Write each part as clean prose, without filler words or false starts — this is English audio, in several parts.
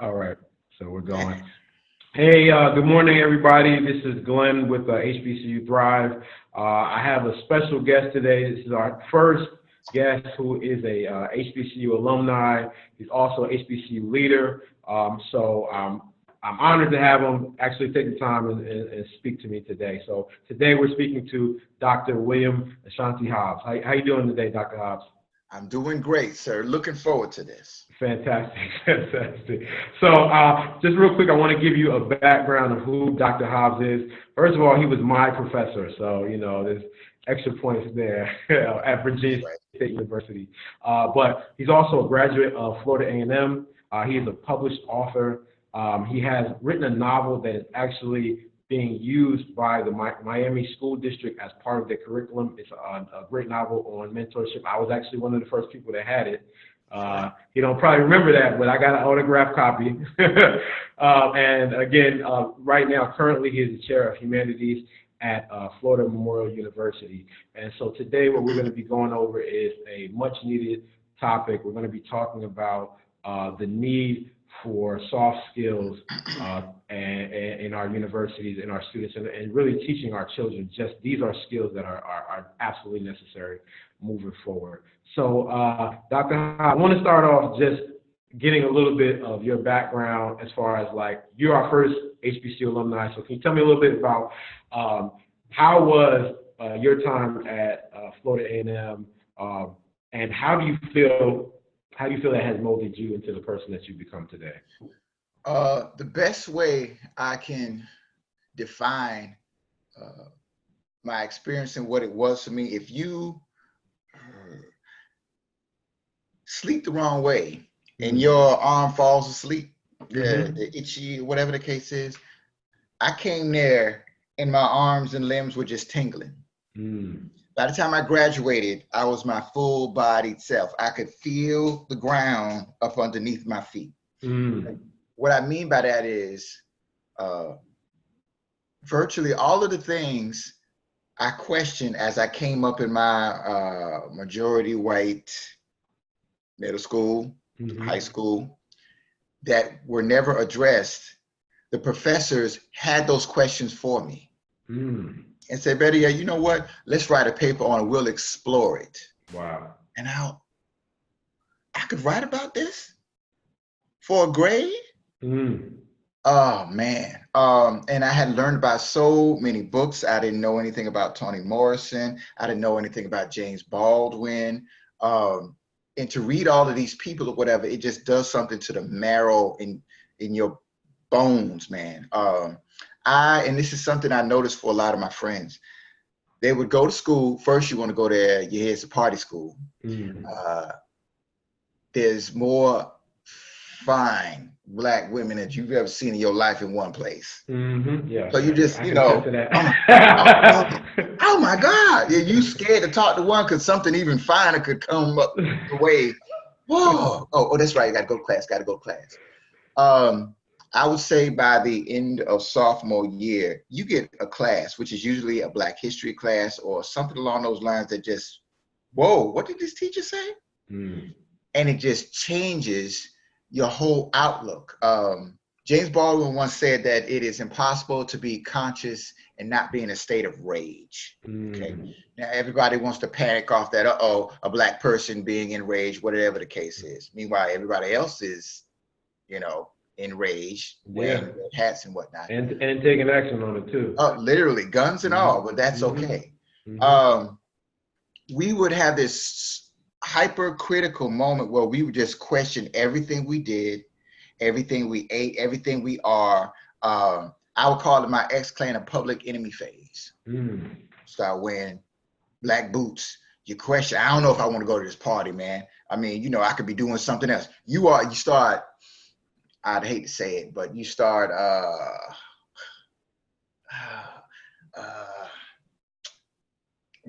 All right, so we're going. Hey, good morning, everybody. This is Glenn with HBCU Thrive. I have a special guest today. This is our first guest who is a HBCU alumni. He's also a HBCU leader. I'm honored to have him actually take the time and speak to me today. So today we're speaking to Dr. William Ashanti Hobbs. How you doing today, Dr. Hobbs? I'm doing great, sir. Looking forward to this. Fantastic, fantastic. So just real quick, I want to give you a background of who Dr. Hobbs is. First of all, he was my professor, so, there's extra points there at Virginia State University. But he's also a graduate of Florida A&M. He is a published author. He has written a novel that is actually being used by the Miami School District as part of their curriculum. It's a great novel on mentorship. I was actually one of the first people that had it. You don't probably remember that, but I got an autographed copy. And again, right now, currently, he is the chair of humanities at Florida Memorial University. And so today, what we're going to be going over is a much needed topic. We're going to be talking about the need for soft skills in our universities and our students, and really teaching our children just these are skills that are absolutely necessary moving forward. So, Dr. I want to start off just getting a little bit of your background as far as you're our first HBCU alumni. So can you tell me a little bit about how was your time at Florida A&M, and how do you feel that has molded you into the person that you become today? The best way I can define my experience and what it was for me, if you sleep the wrong way and your arm falls asleep, the itchy, whatever the case is, I came there and my arms and limbs were just tingling. By the time I graduated, I was my full-bodied self. I could feel the ground up underneath my feet. What I mean by that is virtually all of the things I questioned as I came up in my majority white middle school, high school, that were never addressed, the professors had those questions for me. And say, Betty, you know what? Let's write a paper on it. We'll explore it. Wow. And I could write about this for a grade? Oh, man. And I had learned about so many books. I didn't know anything about Toni Morrison. I didn't know anything about James Baldwin. And to read all of these people or whatever, it just does something to the marrow in your bones, man. And this is something I noticed for a lot of my friends. They would go to school. First, you want to go there. Yeah, it's a party school. There's more fine Black women that you've ever seen in your life in one place. Yeah. So you just, oh my God. Yeah, you scared to talk to one because something even finer could come up the way. Whoa. Oh, that's right. Got to go to class. I would say by the end of sophomore year, you get a class, which is usually a Black history class or something along those lines that just, whoa, what did this teacher say? And it just changes your whole outlook. James Baldwin once said that it is impossible to be conscious and not be in a state of rage. Okay. Now everybody wants to panic off that, a Black person being enraged, whatever the case is. Meanwhile, everybody else is, enraged, wearing hats and whatnot. And taking action on it too. Literally, guns and all, but that's okay. We would have this hypercritical moment where we would just question everything we did, everything we ate, everything we are. I would call it my ex-clan a public enemy phase. Start wearing black boots. You question, I don't know if I want to go to this party, man. I mean, I could be doing something else. You start, I'd hate to say it, but you start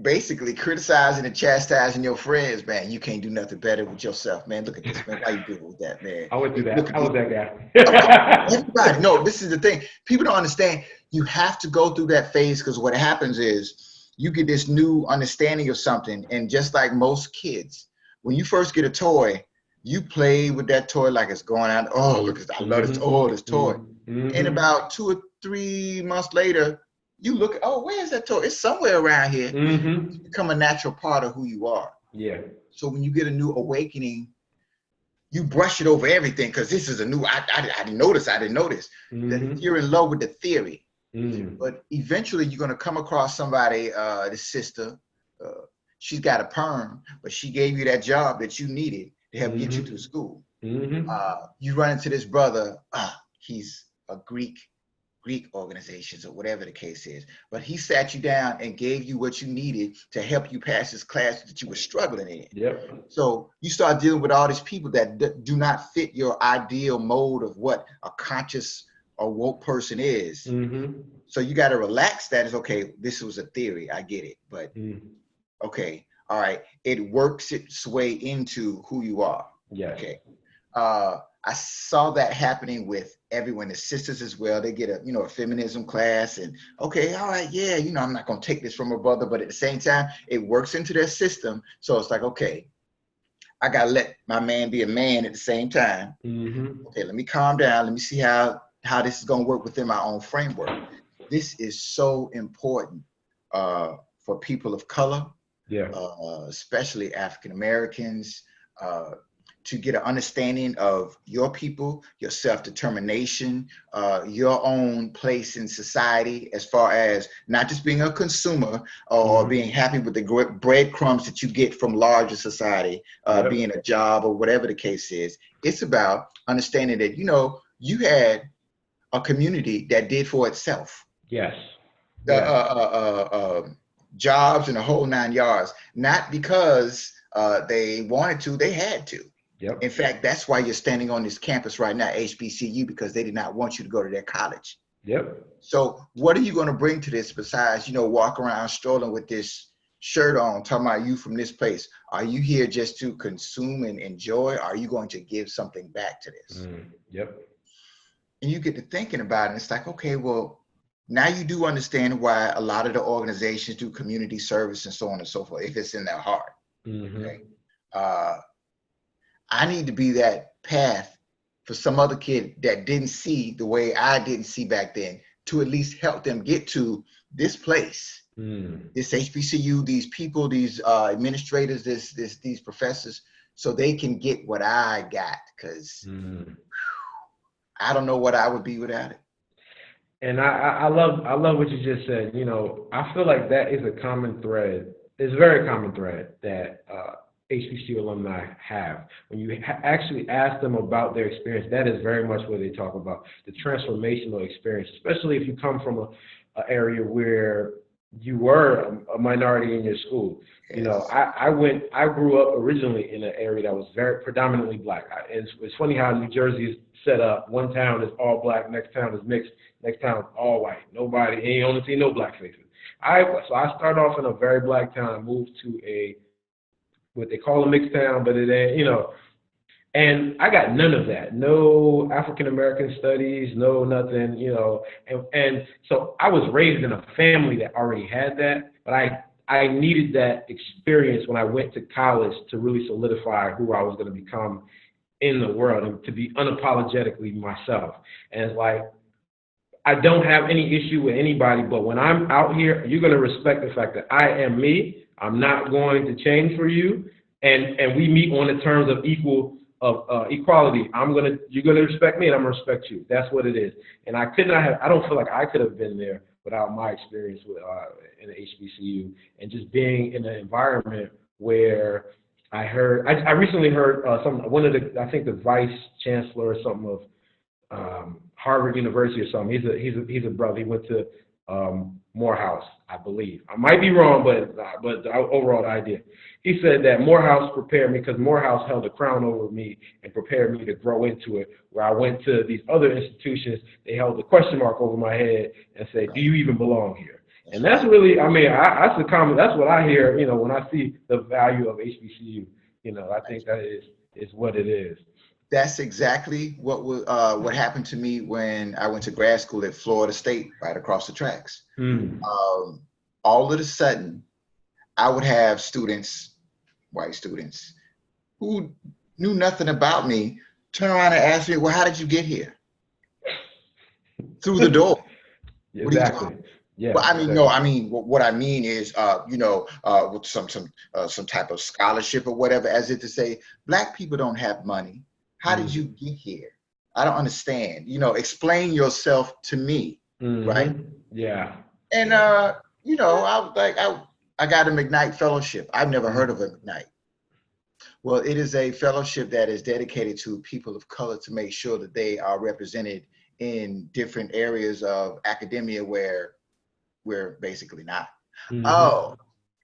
basically criticizing and chastising your friends, man. You can't do nothing better with yourself, man. Look at this, man. Why you doing with that, man? I would do that. I was that guy. Everybody, no, this is the thing. People don't understand. You have to go through that phase because what happens is you get this new understanding of something. And just like most kids, when you first get a toy, You play with that toy like it's going out. Oh, look, I love this. Oh, this toy. And about 2 or 3 months later, you look, oh, where's that toy? It's somewhere around here. It's become a natural part of who you are. Yeah. So when you get a new awakening, you brush it over everything because this is a new, I didn't notice. That you're in love with the theory. But eventually you're going to come across somebody, this sister, she's got a perm, but she gave you that job that you needed to help get you through school. You run into this brother, he's a Greek organizations or whatever the case is, but he sat you down and gave you what you needed to help you pass this class that you were struggling in. Yep. So you start dealing with all these people that do not fit your ideal mode of what a conscious or woke person is. So you got to relax that. Is okay, this was a theory, I get it, but okay, all right, it works its way into who you are. Yeah. Okay. I saw that happening with everyone, the sisters as well. They get a feminism class, and okay, all right, yeah, I'm not gonna take this from a brother, but at the same time, it works into their system. So it's like, okay, I gotta let my man be a man at the same time. Okay, let me calm down. Let me see how this is gonna work within my own framework. This is so important for people of color, especially African Americans. To get an understanding of your people, your self-determination, your own place in society, as far as not just being a consumer or being happy with the breadcrumbs that you get from larger society, being a job or whatever the case is. It's about understanding that, you had a community that did for itself. Yes. Jobs and the whole 9 yards, not because they wanted to, they had to. In fact, that's why you're standing on this campus right now, HBCU, because they did not want you to go to their college. So what are you going to bring to this besides, walk around strolling with this shirt on, talking about you from this place? Are you here just to consume and enjoy? Or are you going to give something back to this? And you get to thinking about it, and it's like, okay, well, now you do understand why a lot of the organizations do community service and so on and so forth, if it's in their heart. Okay. I need to be that path for some other kid that didn't see the way I didn't see back then, to at least help them get to this place, this HBCU, these people, these administrators, these professors, so they can get what I got, because I don't know what I would be without it. And I love what you just said. I feel like that is a common thread. It's a very common thread that HBCU alumni have. When you actually ask them about their experience, that is very much what they talk about, the transformational experience, especially if you come from an area where you were a minority in your school. I grew up originally in an area that was very predominantly black. It's funny how New Jersey is set up. One town is all black, next town is mixed, next town is all white. Nobody, and you only see no black faces. So I started off in a very black town. I moved to what they call a mixed town, but it ain't, and I got none of that. No African American studies, no nothing, and so I was raised in a family that already had that, but I needed that experience when I went to college to really solidify who I was going to become in the world and to be unapologetically myself. And it's like, I don't have any issue with anybody, but when I'm out here, you're going to respect the fact that I am me. I'm not going to change for you, and we meet on the terms of equality. You're gonna respect me, and I'm gonna respect you. That's what it is. And I don't feel like I could have been there without my experience with in the HBCU, and just being in an environment where I recently heard I think the vice chancellor or something of Harvard University or something. He's a brother. He went to Morehouse, I believe. I might be wrong, but the overall idea. He said that Morehouse prepared me because Morehouse held a crown over me and prepared me to grow into it. Where I went to these other institutions, they held a question mark over my head and said, "Do you even belong here?" And that's really, that's what I hear, when I see the value of HBCU. I think that is what it is. That's exactly what happened to me when I went to grad school at Florida State, right across the tracks. All of a sudden, I would have students, white students, who knew nothing about me, turn around and ask me, well, how did you get here? Through the door. What are you talking Exactly. about? Yeah. Well, I mean, no, Exactly. I mean, what I mean is, with some type of scholarship or whatever, as if to say, Black people don't have money. How did you get here? I don't understand. Explain yourself to me, right? Yeah. And Yeah. I was like, I got a McKnight Fellowship. I've never heard of a McKnight. Well, it is a fellowship that is dedicated to people of color to make sure that they are represented in different areas of academia where we're basically not. Oh,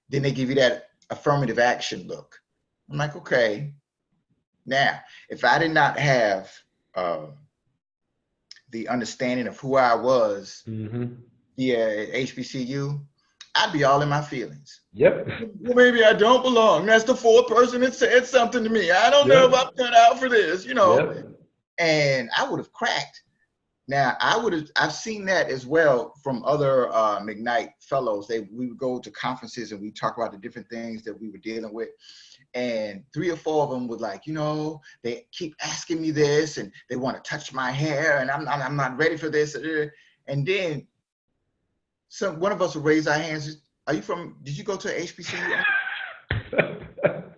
then they give you that affirmative action look. I'm like, okay. Now, if I did not have the understanding of who I was via HBCU, I'd be all in my feelings. Yep. Well, maybe I don't belong. That's the fourth person that said something to me. I don't know if I'm cut out for this, Yep. And I would have cracked. Now, I've seen that as well from other McKnight fellows. We would go to conferences and we talk about the different things that we were dealing with. And 3 or 4 of them would like, they keep asking me this and they want to touch my hair and I'm not ready for this. And then one of us would raise our hands. Did you go to HBCU?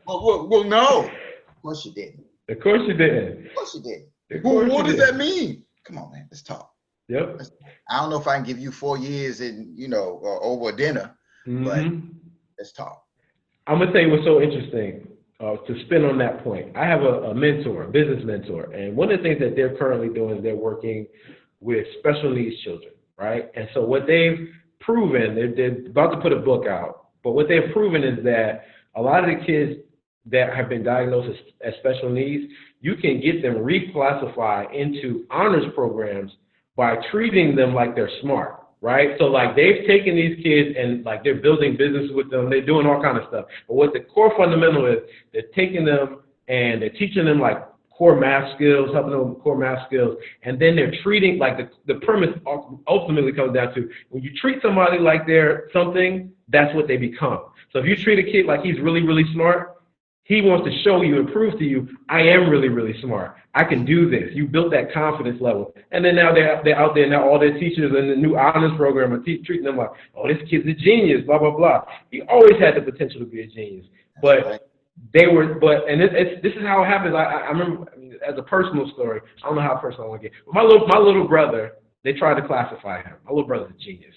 well, no. Of course you didn't. Of course you didn't. Of course you didn't. What does that mean? Come on, man, let's talk. Yep. I don't know if I can give you 4 years and, over dinner, but let's talk. I'm going to tell you what's so interesting to spin on that point. I have a mentor, a business mentor, and one of the things that they're currently doing is they're working with special needs children, right? And so what they've proven, they're about to put a book out, but what they've proven is that a lot of the kids that have been diagnosed as special needs, you can get them reclassified into honors programs by treating them like they're smart, right? So like they've taken these kids and like they're building business with them, they're doing all kind of stuff. But what the core fundamental is, they're taking them and they're teaching them like core math skills, helping them with core math skills, and then they're treating, like the premise ultimately comes down to, when you treat somebody like they're something, that's what they become. So if you treat a kid like he's really, really smart, he wants to show you and prove to you, I am really, really smart. I can do this. You built that confidence level. And then now they're out there, now all their teachers in the new honors program are treating them like, oh, this kid's a genius, blah, blah, blah. He always had the potential to be a genius. But this is how it happens. I remember, as a personal story, I don't know how personal I want to get. But my little brother, they tried to classify him. My little brother's a genius.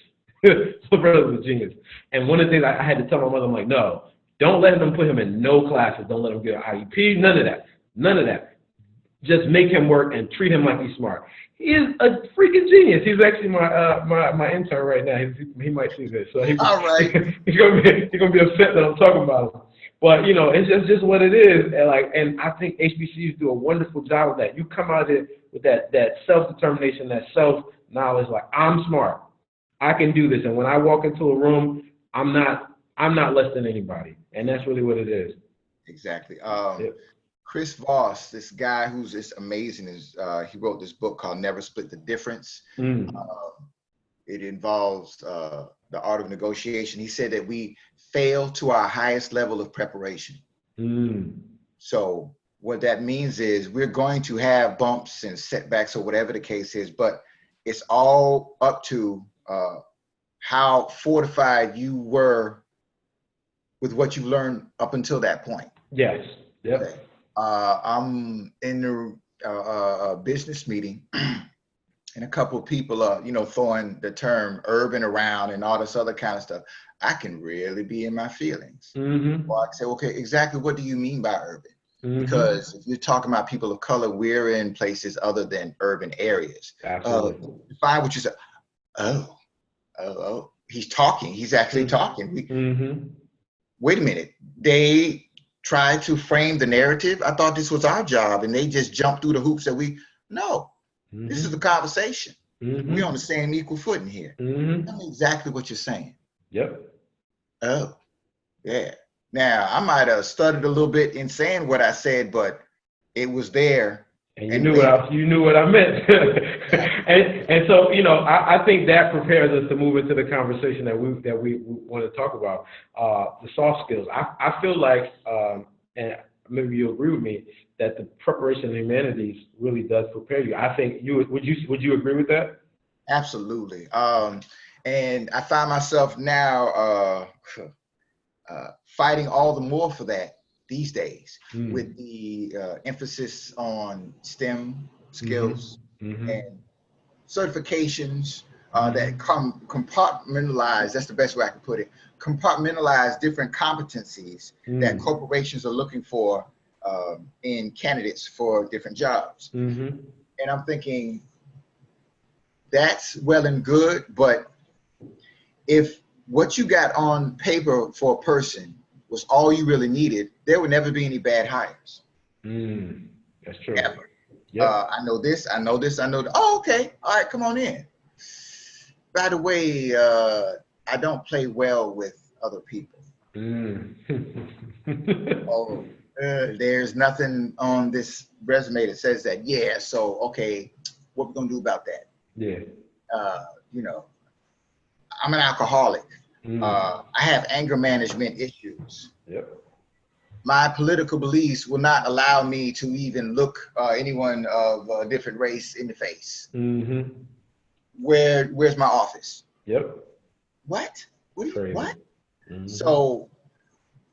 My brother's a genius. And one of the things I had to tell my mother, I'm like, no. Don't let them put him in no classes. Don't let him get an IEP. None of that. None of that. Just make him work and treat him like he's smart. He is a freaking genius. He's actually my intern right now. He might see this. So all right. He's gonna be upset that I'm talking about him. But it's just what it is. And I think HBCUs do a wonderful job of that. You come out of it with that self-determination, that self-knowledge. Like, I'm smart. I can do this. And when I walk into a room, I'm not less than anybody, and that's really what it is. Exactly. Yep. Chris Voss, this guy who's just amazing, he wrote this book called Never Split the Difference. It involves the art of negotiation. He said that we fail to our highest level of preparation. So what that means is we're going to have bumps and setbacks or whatever the case is, but it's all up to how fortified you were with what you learned up until that point. Yes. Yep. Okay. I'm in a business meeting, and a couple of people are, throwing the term urban around and all this other kind of stuff. I can really be in my feelings. Or I can say, okay, exactly what do you mean by urban? Because if you're talking about people of color, we're in places other than urban areas. Absolutely. Define what you said. Oh, he's talking. He's actually talking. Wait a minute. They tried to frame the narrative. I thought this was our job, and they just jumped through the hoops that this is the conversation. We're on the same equal footing here. Tell me exactly what you're saying. Yep. Oh, yeah. Now, I might have stuttered a little bit in saying what I said, but it was there. And you knew what I meant. and so, I think that prepares us to move into the conversation that we want to talk about, the soft skills. I feel like, and maybe you'll agree with me that the preparation in humanities really does prepare you. I think would you agree with that? Absolutely. And I find myself now fighting all the more for that these days with the emphasis on STEM skills and certifications that compartmentalize, that's the best way I can put it, compartmentalize different competencies that corporations are looking for in candidates for different jobs. And I'm thinking, that's well and good, but if what you got on paper for a person was all you really needed, there would never be any bad hires. That's true. Ever. Yep. I know this, I know this, I know that. Oh, okay. All right, come on in. By the way, I don't play well with other people. Oh, there's nothing on this resume that says that. Yeah, so, okay, what we gonna do about that? Yeah. You know, I'm an alcoholic. I have anger management issues. Yep. My political beliefs will not allow me to even look anyone of a different race in the face. Where's my office? Yep. What? Crazy. What? So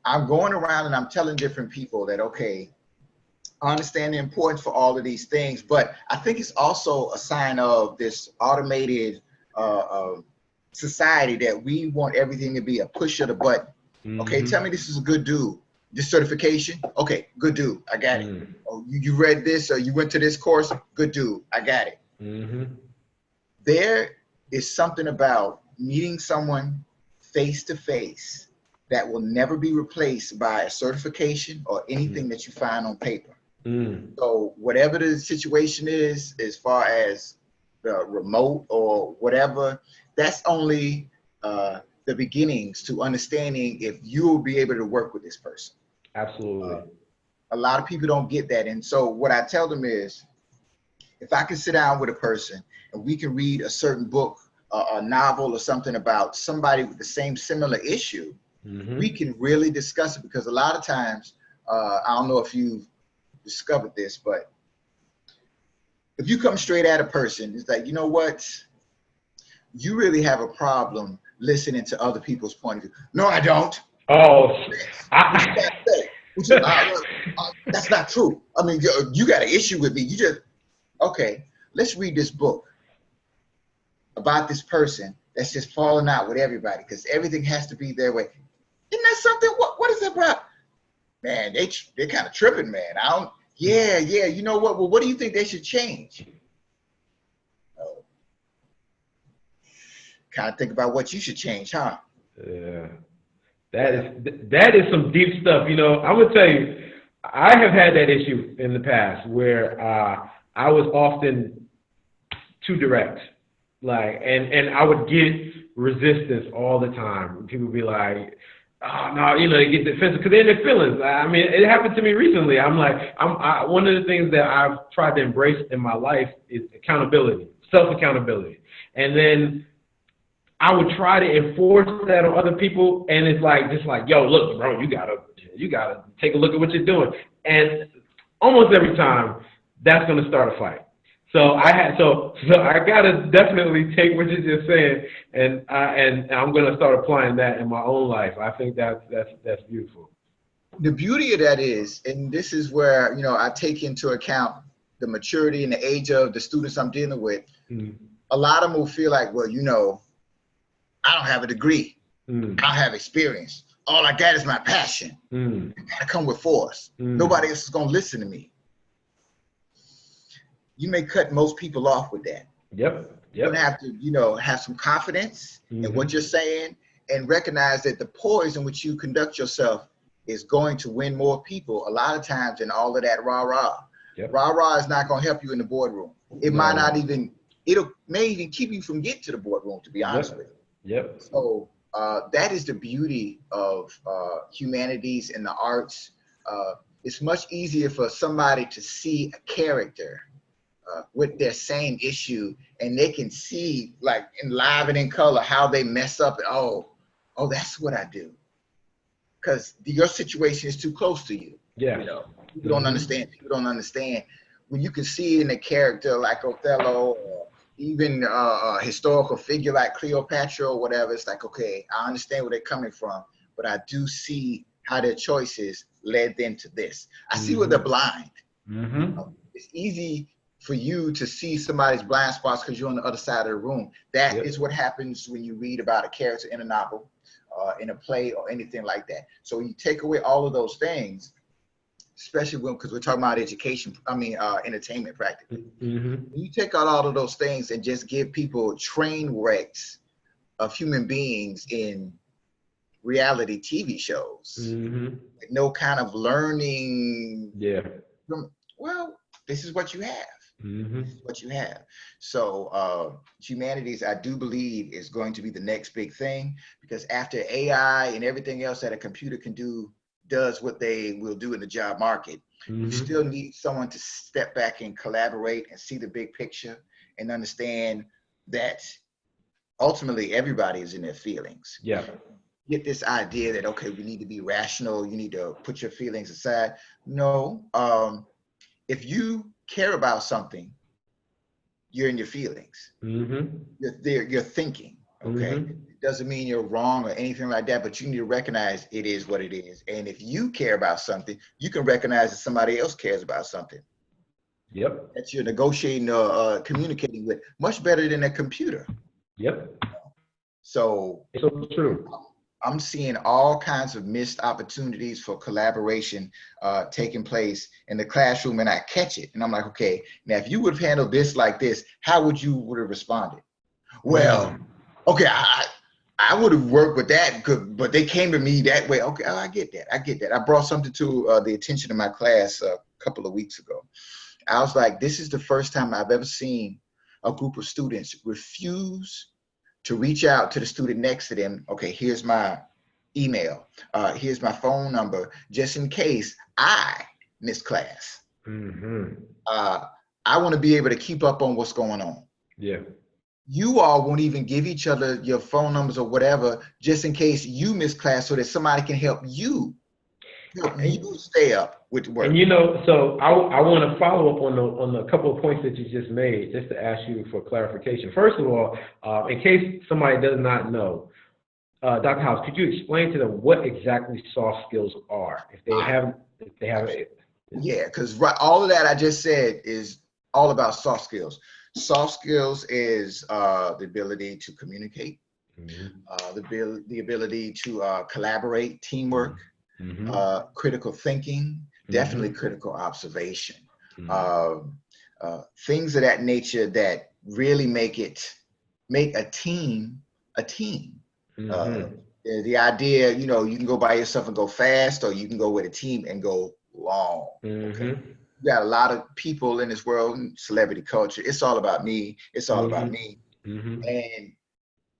I'm going around and I'm telling different people that, okay, I understand the importance for all of these things, but I think it's also a sign of this automated society that we want everything to be a push of the button. Okay, tell me this is a good dude. This certification, okay, good dude, I got it. Oh, you read this or you went to this course, good dude, I got it. There is something about meeting someone face to face that will never be replaced by a certification or anything that you find on paper. So whatever the situation is, as far as the remote or whatever, that's only the beginnings to understanding if you will be able to work with this person. Absolutely. A lot of people don't get that. And so what I tell them is, if I can sit down with a person and we can read a certain book, a novel or something about somebody with the same similar issue, we can really discuss it, because a lot of times, I don't know if you've discovered this, but if you come straight at a person, it's like, you know what? You really have a problem listening to other people's point of view. No, I don't. Oh, that's not true. I mean, you got an issue with me. You just, okay, let's read this book about this person that's just falling out with everybody because everything has to be their way. Isn't that something? What is that about? Man, they're kind of tripping, man. Yeah, you know what? Well, what do you think they should change? Oh, kind of think about what you should change, huh? Yeah. That is some deep stuff. You know, I'm gonna tell you, I have had that issue in the past where I was often too direct, like, and I would get resistance all the time. People would be like, "Oh no," you know, they get defensive because they're in their feelings. I mean, it happened to me recently. I'm like, one of the things that I've tried to embrace in my life is accountability, self-accountability, and then I would try to enforce that on other people, and it's like, just like, yo, look, bro, you gotta take a look at what you're doing, and almost every time that's gonna start a fight. So I gotta definitely take what you're just saying, and I'm gonna start applying that in my own life. I think that's beautiful. The beauty of that is, and this is where, you know, I take into account the maturity and the age of the students I'm dealing with. A lot of them will feel like, well, you know, I don't have a degree. I don't have experience. All I got is my passion. I gotta come with force. Nobody else is gonna listen to me. You may cut most people off with that. Yep. You're gonna have to, you know, have some confidence in what you're saying and recognize that the poise in which you conduct yourself is going to win more people a lot of times than all of that rah-rah. Rah-rah is not gonna help you in the boardroom. It might not even, may even keep you from getting to the boardroom, to be honest with you. So that is the beauty of humanities and the arts. It's much easier for somebody to see a character with their same issue, and they can see, like, in live and in color, how they mess up. And, oh, that's what I do. Because your situation is too close to you. Yes. You know, people don't understand. People don't understand when you can see in a character like Othello, or even a historical figure like Cleopatra or whatever. It's like, okay, I understand where they're coming from, but I do see how their choices led them to this. I see where they're blind. It's easy for you to see somebody's blind spots because you're on the other side of the room. That is what happens when you read about a character in a novel, in a play, or anything like that. So you take away all of those things, especially because we're talking about education, entertainment practically. You take out all of those things and just give people train wrecks of human beings in reality TV shows with no kind of learning. Well, this is what you have. This is what you have. So humanities, I do believe, is going to be the next big thing, because after AI and everything else that a computer can do does what they will do in the job market, you still need someone to step back and collaborate and see the big picture and understand that ultimately everybody is in their feelings. Get this idea that, okay, we need to be rational, you need to put your feelings aside. No, if you care about something, you're in your feelings. You're thinking. Okay, it doesn't mean you're wrong or anything like that, but you need to recognize it is what it is. And if you care about something, you can recognize that somebody else cares about something. That you're negotiating or communicating with, much better than a computer. So it's so true. I'm seeing all kinds of missed opportunities for collaboration taking place in the classroom, and I catch it. And I'm like, okay, now if you would have handled this like this, how would have responded? Well, okay, I would have worked with that, but they came to me that way. Okay, I get that. I get that. I brought something to the attention of my class a couple of weeks ago. I was like, this is the first time I've ever seen a group of students refuse to reach out to the student next to them. Okay, here's my email. Here's my phone number, just in case I miss class. I want to be able to keep up on what's going on. You all won't even give each other your phone numbers or whatever, just in case you miss class, so that somebody can help you stay up with work. And so I want to follow up on the couple of points that you just made, just to ask you for clarification. First of all, in case somebody does not know, Dr. Hobbs, could you explain to them what exactly soft skills are, if they have it? Yeah, because all of that I just said is all about soft skills. Soft skills is the ability to communicate, the ability to collaborate, teamwork, critical thinking, definitely critical observation, things of that nature that really make a team a team. The idea, you can go by yourself and go fast, or you can go with a team and go long. Okay? You got a lot of people in this world, celebrity culture. It's all about me. It's all about me. And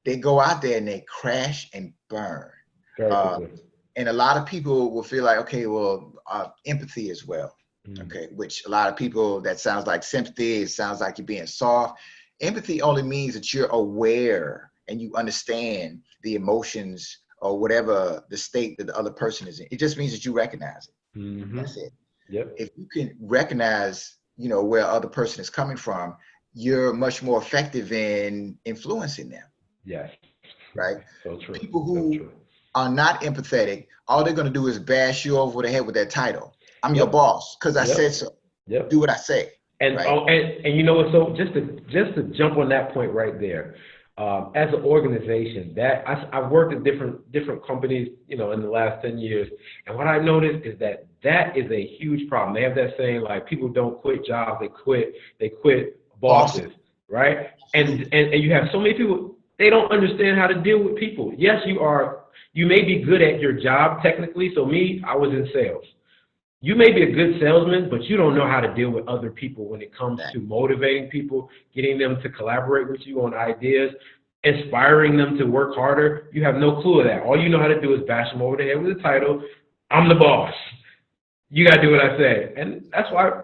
they go out there and they crash and burn. And a lot of people will feel like, okay, well, empathy as well. Okay, which a lot of people, that sounds like sympathy. It sounds like you're being soft. Empathy only means that you're aware and you understand the emotions or whatever the state that the other person is in. It just means that you recognize it. That's it. If you can recognize, where other person is coming from, you're much more effective in influencing them. Right? So true. People who are not empathetic, all they're going to do is bash you over the head with that title. I'm your boss because I said so. Do what I say. And right? and you know what? So just to jump on that point right there, as an organization, that I've worked at different companies, in the last 10 years, and what I've noticed is that is a huge problem. They have that saying, like, people don't quit jobs, they quit bosses, right? And you have so many people, they don't understand how to deal with people. Yes, you may be good at your job technically. So I was in sales. You may be a good salesman, but you don't know how to deal with other people when it comes to motivating people, getting them to collaborate with you on ideas, inspiring them to work harder. You have no clue of that. All you know how to do is bash them over the head with a title. I'm the boss. You got to do what I say. And that's why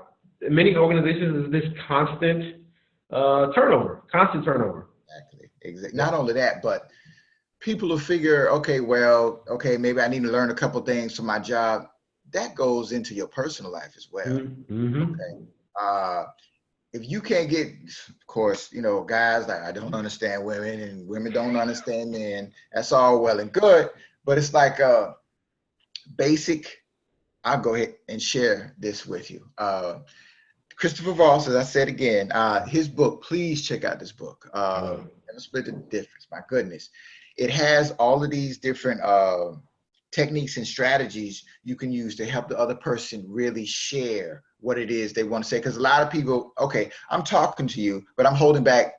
many organizations is this constant turnover. Exactly. Not only that, but people will figure, okay, maybe I need to learn a couple things for my job. that goes into your personal life as well. Mm-hmm. Okay. If you can't get, of course, you know, guys like, I don't understand women and women don't understand men. That's all well and good, but it's like basic. I'll go ahead and share this with you. Christopher Voss, as I said again, his book, please check out this book. Never Split the Difference. My goodness. It has all of these different techniques and strategies you can use to help the other person really share what it is they want to say. Because a lot of people, okay, I'm talking to you, but I'm holding back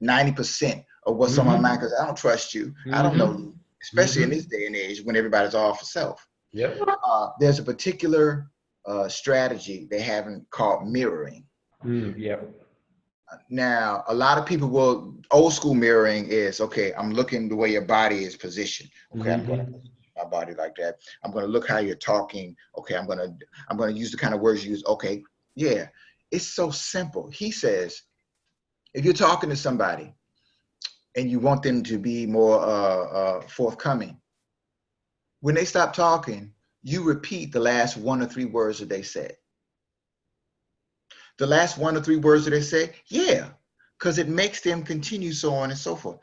90% of what's on my mind because I don't trust you. I don't know you, especially in this day and age when everybody's all for self. Yep. There's a particular strategy they haven't called mirroring. Yep. Now, a lot of people will, old school mirroring is, okay, I'm looking the way your body is positioned. Okay, I'm going to my body like that. I'm going to look how you're talking. Okay, I'm going to use the kind of words you use. Okay, yeah, it's so simple. He says, if you're talking to somebody and you want them to be more forthcoming, when they stop talking, you repeat the last 1 or 3 words that they said. The last 1 or 3 words that they say, yeah, because it makes them continue, so on and so forth.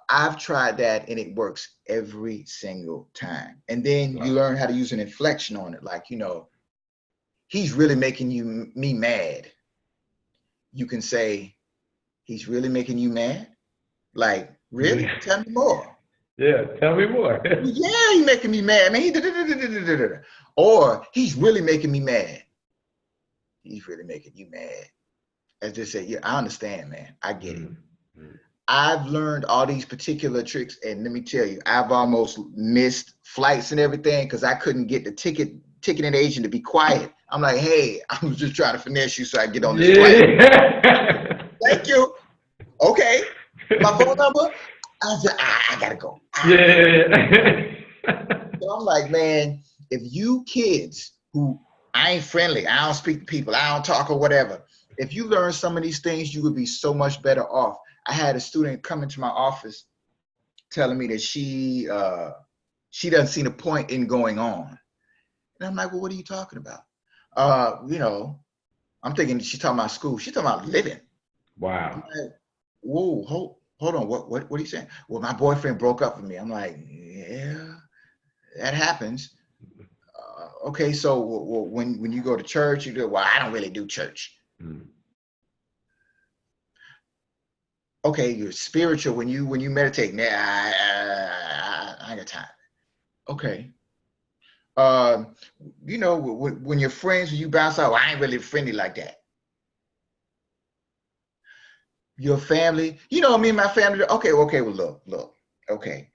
I've tried that and it works every single time. And then you learn how to use an inflection on it. Like, you know, he's really making me mad. You can say, he's really making you mad? Like, really? Tell me more. Yeah, tell me more. Yeah, he's making me mad, man. Or he's really making me mad. He's really making you mad. As they say, yeah, I understand, man. I get it. I've learned all these particular tricks, and let me tell you, I've almost missed flights and everything because I couldn't get the ticketing agent to be quiet. I'm like, hey, I was just trying to finesse you so I can get on this flight. Thank you. Okay. My phone number? I gotta go. So I'm like, man, if you kids who I ain't friendly, I don't speak to people, I don't talk or whatever, if you learn some of these things, you would be so much better off. I had a student come into my office telling me that she doesn't see the point in going on. And I'm like, well, what are you talking about? You know, I'm thinking she's talking about school. She's talking about living. Wow. I'm like, whoa, hold on. What are you saying? Well, my boyfriend broke up with me. I'm like, yeah, that happens. Okay, so when you go to church, you do, well, I don't really do church. Okay, you're spiritual when you meditate. Nah, I ain't got time. Okay. You know, when you're friends, you bounce out, well, I ain't really friendly like that. Your family, you know, me and my family, okay, well, look, okay.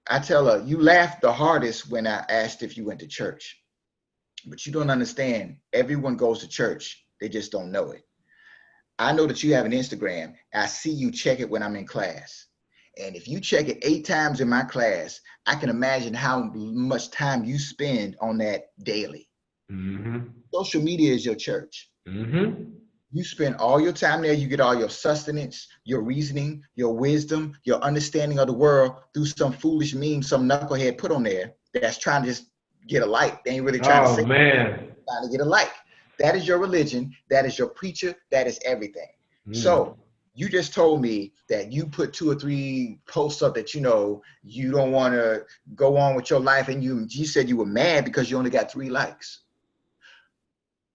I tell her, you laughed the hardest when I asked if you went to church. But you don't understand, everyone goes to church. They just don't know it. I know that you have an Instagram. I see you check it when I'm in class. And if you check it 8 times in my class, I can imagine how much time you spend on that daily. Social media is your church. You spend all your time there. You get all your sustenance, your reasoning, your wisdom, your understanding of the world through some foolish meme some knucklehead put on there that's trying to just get a like. They ain't really trying to say trying to get a like. That is your religion. That is your preacher. That is everything. So you just told me that you put 2 or 3 posts up that, you know, you don't want to go on with your life. And you said you were mad because you only got 3 likes.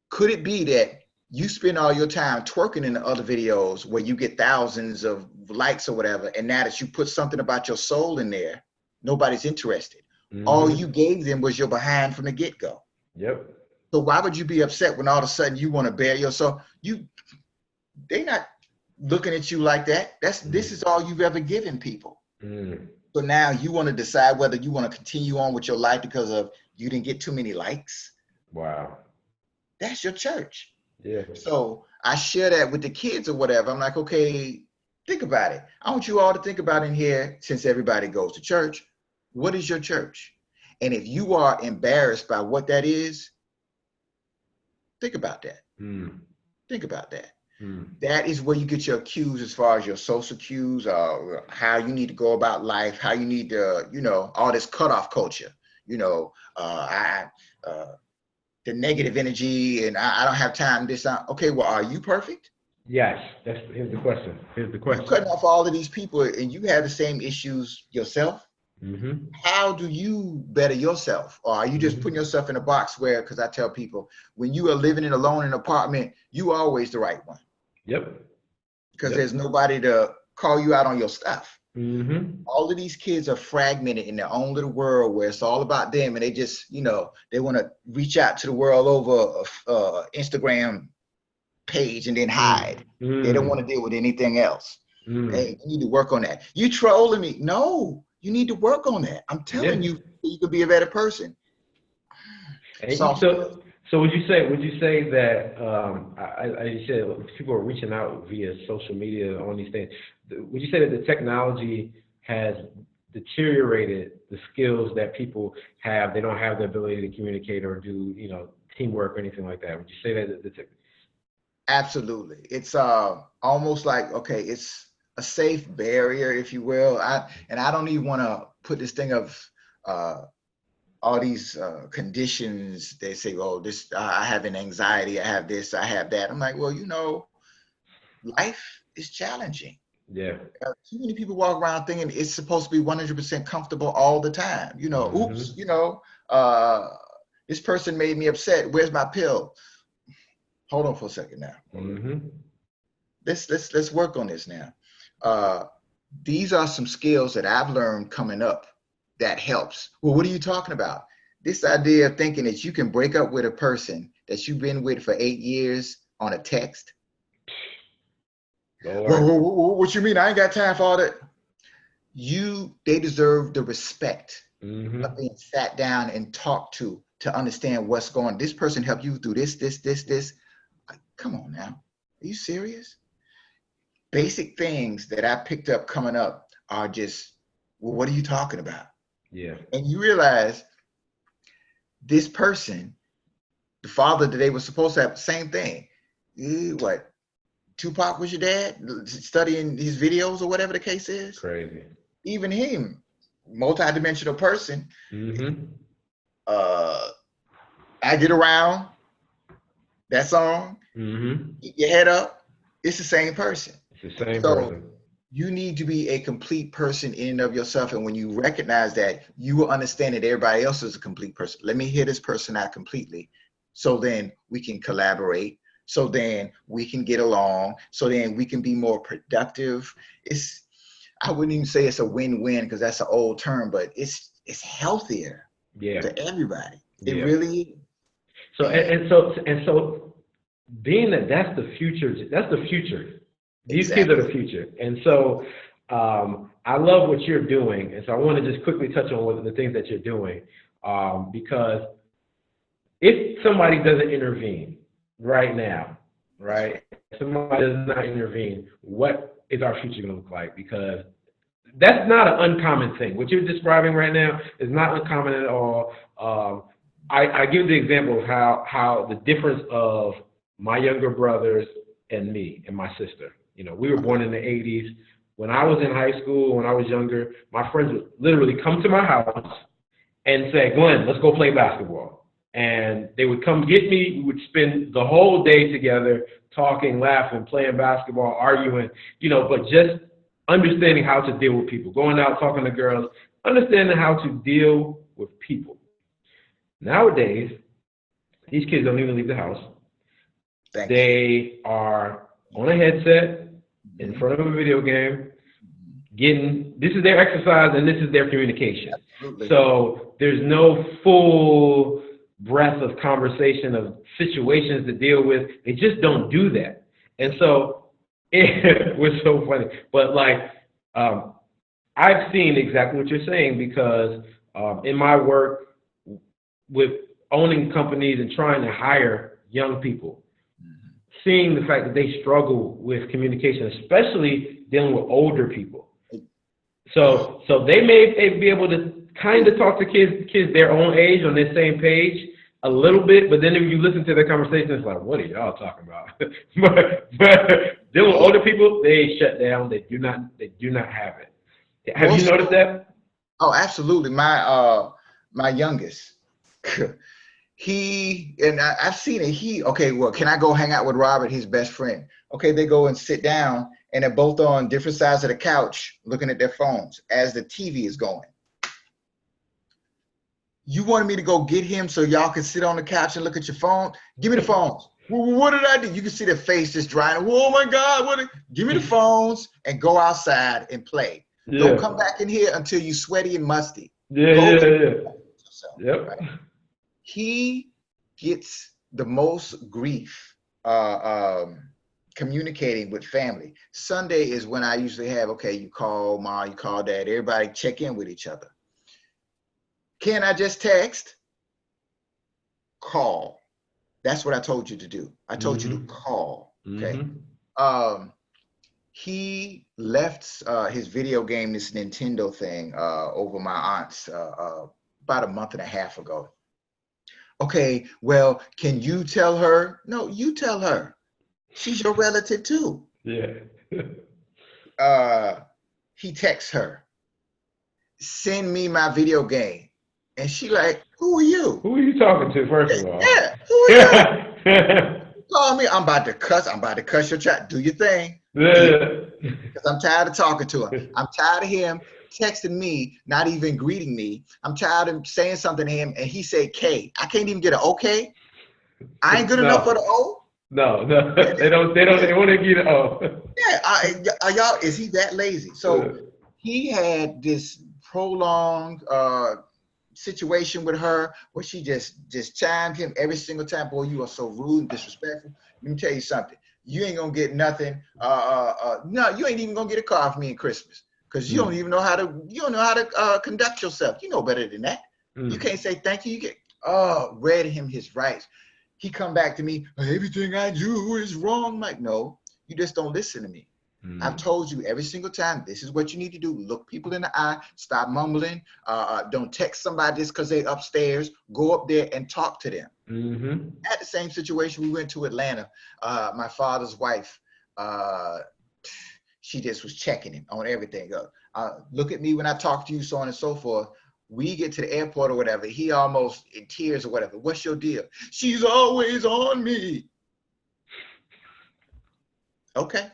Could it be that you spend all your time twerking in the other videos where you get thousands of likes or whatever, and now that you put something about your soul in there, nobody's interested. All you gave them was your behind from the get-go. Yep. So why would you be upset when all of a sudden you want to bare yourself? They're not looking at you like that. This is all you've ever given people. So now you want to decide whether you want to continue on with your life because of you didn't get too many likes. Wow. That's your church. Yeah. So I share that with the kids or whatever. I'm like, okay, think about it. I want you all to think about in here, since everybody goes to church, what is your church? And if you are embarrassed by what that is, think about that. Think about that. That is where you get your cues as far as your social cues, how you need to go about life, how you need to, you know, all this cutoff culture. You know, the negative energy and I don't have time. Okay, well, are you perfect? Yes. Here's the question. You cutting off all of these people and you have the same issues yourself. Mm-hmm. How do you better yourself? Or are you just putting yourself in a box where, because I tell people, when you are living alone in an apartment, you are always the right one. Yep. Because there's nobody to call you out on your stuff. Mm-hmm. All of these kids are fragmented in their own little world where it's all about them, and they just, they want to reach out to the world over Instagram page and then hide. They don't want to deal with anything else. Hey, you need to work on that. You trolling me? No, you need to work on that. I'm telling you, you could be a better person. So would you say that I said people are reaching out via social media on these things? Would you say that the technology has deteriorated the skills that people have? They don't have the ability to communicate or do teamwork or anything like that. Would you say that? Absolutely. It's almost like, okay, it's a safe barrier, if you will. I don't even want to put this thing of all these conditions. They say, oh, this I have an anxiety, I have this, I have that. I'm like, well, life is challenging. Yeah. Too many people walk around thinking it's supposed to be 100% comfortable all the time. Oops, this person made me upset. Where's my pill? Hold on for a second now. Mm-hmm. Let's work on this now. These are some skills that I've learned coming up that helps. Well, what are you talking about? This idea of thinking that you can break up with a person that you've been with for 8 years on a text. What you mean? I ain't got time for all that. They deserve the respect of being sat down and talked to understand what's going on. This person helped you through this. Come on now. Are you serious? Basic things that I picked up coming up are just, well, what are you talking about? Yeah. And you realize this person, the father that they were supposed to have the same thing. What? Tupac was your dad? Studying his videos or whatever the case is? Crazy. Even him, multi-dimensional person. I Get Around, that song. Keep your head up. It's the same person. It's the same person. You need to be a complete person in and of yourself. And when you recognize that, you will understand that everybody else is a complete person. Let me hear this person out completely. So then we can collaborate. So then we can get along. So then we can be more productive. I wouldn't even say it's a win-win because that's an old term, but it's healthier to everybody. It really is. So being that's the future. These kids are the future. And so I love what you're doing. And so I want to just quickly touch on one of the things that you're doing because if somebody doesn't intervene right now, right? If somebody does not intervene, what is our future going to look like? Because that's not an uncommon thing. What you're describing right now is not uncommon at all. I give the example of how the difference of my younger brothers and me and my sister. We were born in the 80s. When I was in high school, when I was younger, my friends would literally come to my house and say, Glenn, let's go play basketball. And they would come get me. We would spend the whole day together talking, laughing, playing basketball, arguing, but just understanding how to deal with people, going out, talking to girls, understanding how to deal with people. Nowadays, these kids don't even leave the house. They are on a headset in front of a video game, this is their exercise and this is their communication. Absolutely. So there's no full breadth of conversation of situations to deal with. They just don't do that. And so it was so funny. But I've seen exactly what you're saying because in my work with owning companies and trying to hire young people, seeing the fact that they struggle with communication, especially dealing with older people. So they may be able to kind of talk to kids their own age on their same page a little bit, but then if you listen to their conversation, it's like, what are y'all talking about? but dealing with older people, they shut down. They do not have it. Have you noticed that? Oh, absolutely. My youngest, I've seen it. Okay, well, can I go hang out with Robert, his best friend? Okay, they go and sit down, and they're both on different sides of the couch looking at their phones as the TV is going. You wanted me to go get him so y'all can sit on the couch and look at your phone? Give me the phones. Well, what did I do? You can see their face just drying. Oh my God, give me the phones and go outside and play. Yeah. Don't come back in here until you sweaty and musty. Yeah. Yep. Right? He gets the most grief communicating with family. Sunday is when I usually have, okay, you call mom, you call dad, everybody check in with each other. Can I just text? Call. That's what I told you to do. I told you to call. Okay. He left his video game, this Nintendo thing, over my aunt's about a month and a half ago. Okay, well, can you tell her? No, you tell her. She's your relative too. Yeah. He texts her, send me my video game. And she like, who are you? Who are you talking to, first of all? Yeah, who are you? Call me. I'm about to cuss your chat. Do your thing. Yeah. Because I'm tired of talking to him. I'm tired of him texting me, not even greeting me. I'm tired of saying something to him, and he said K. I can't even get an okay. I ain't good enough for the O. No, they don't want to get an O. Yeah, y'all, is he that lazy? So he had this prolonged situation with her where she just chimed him every single time. Boy, you are so rude and disrespectful. Let me tell you something. You ain't gonna get nothing. No, you ain't even gonna get a card from me in Christmas because you don't even know how to conduct yourself. You know better than that. You can't say thank you. You get read him his rights. He come back to me, everything I do is wrong. I'm like, no, you just don't listen to me. I've told you every single time, this is what you need to do. Look people in the eye, stop mumbling. Don't text somebody just because they're upstairs. Go up there and talk to them. At the same situation, we went to Atlanta. My father's wife, she just was checking him on everything. Look at me when I talk to you, so on and so forth. We get to the airport or whatever, he almost in tears or whatever. What's your deal? She's always on me. Okay.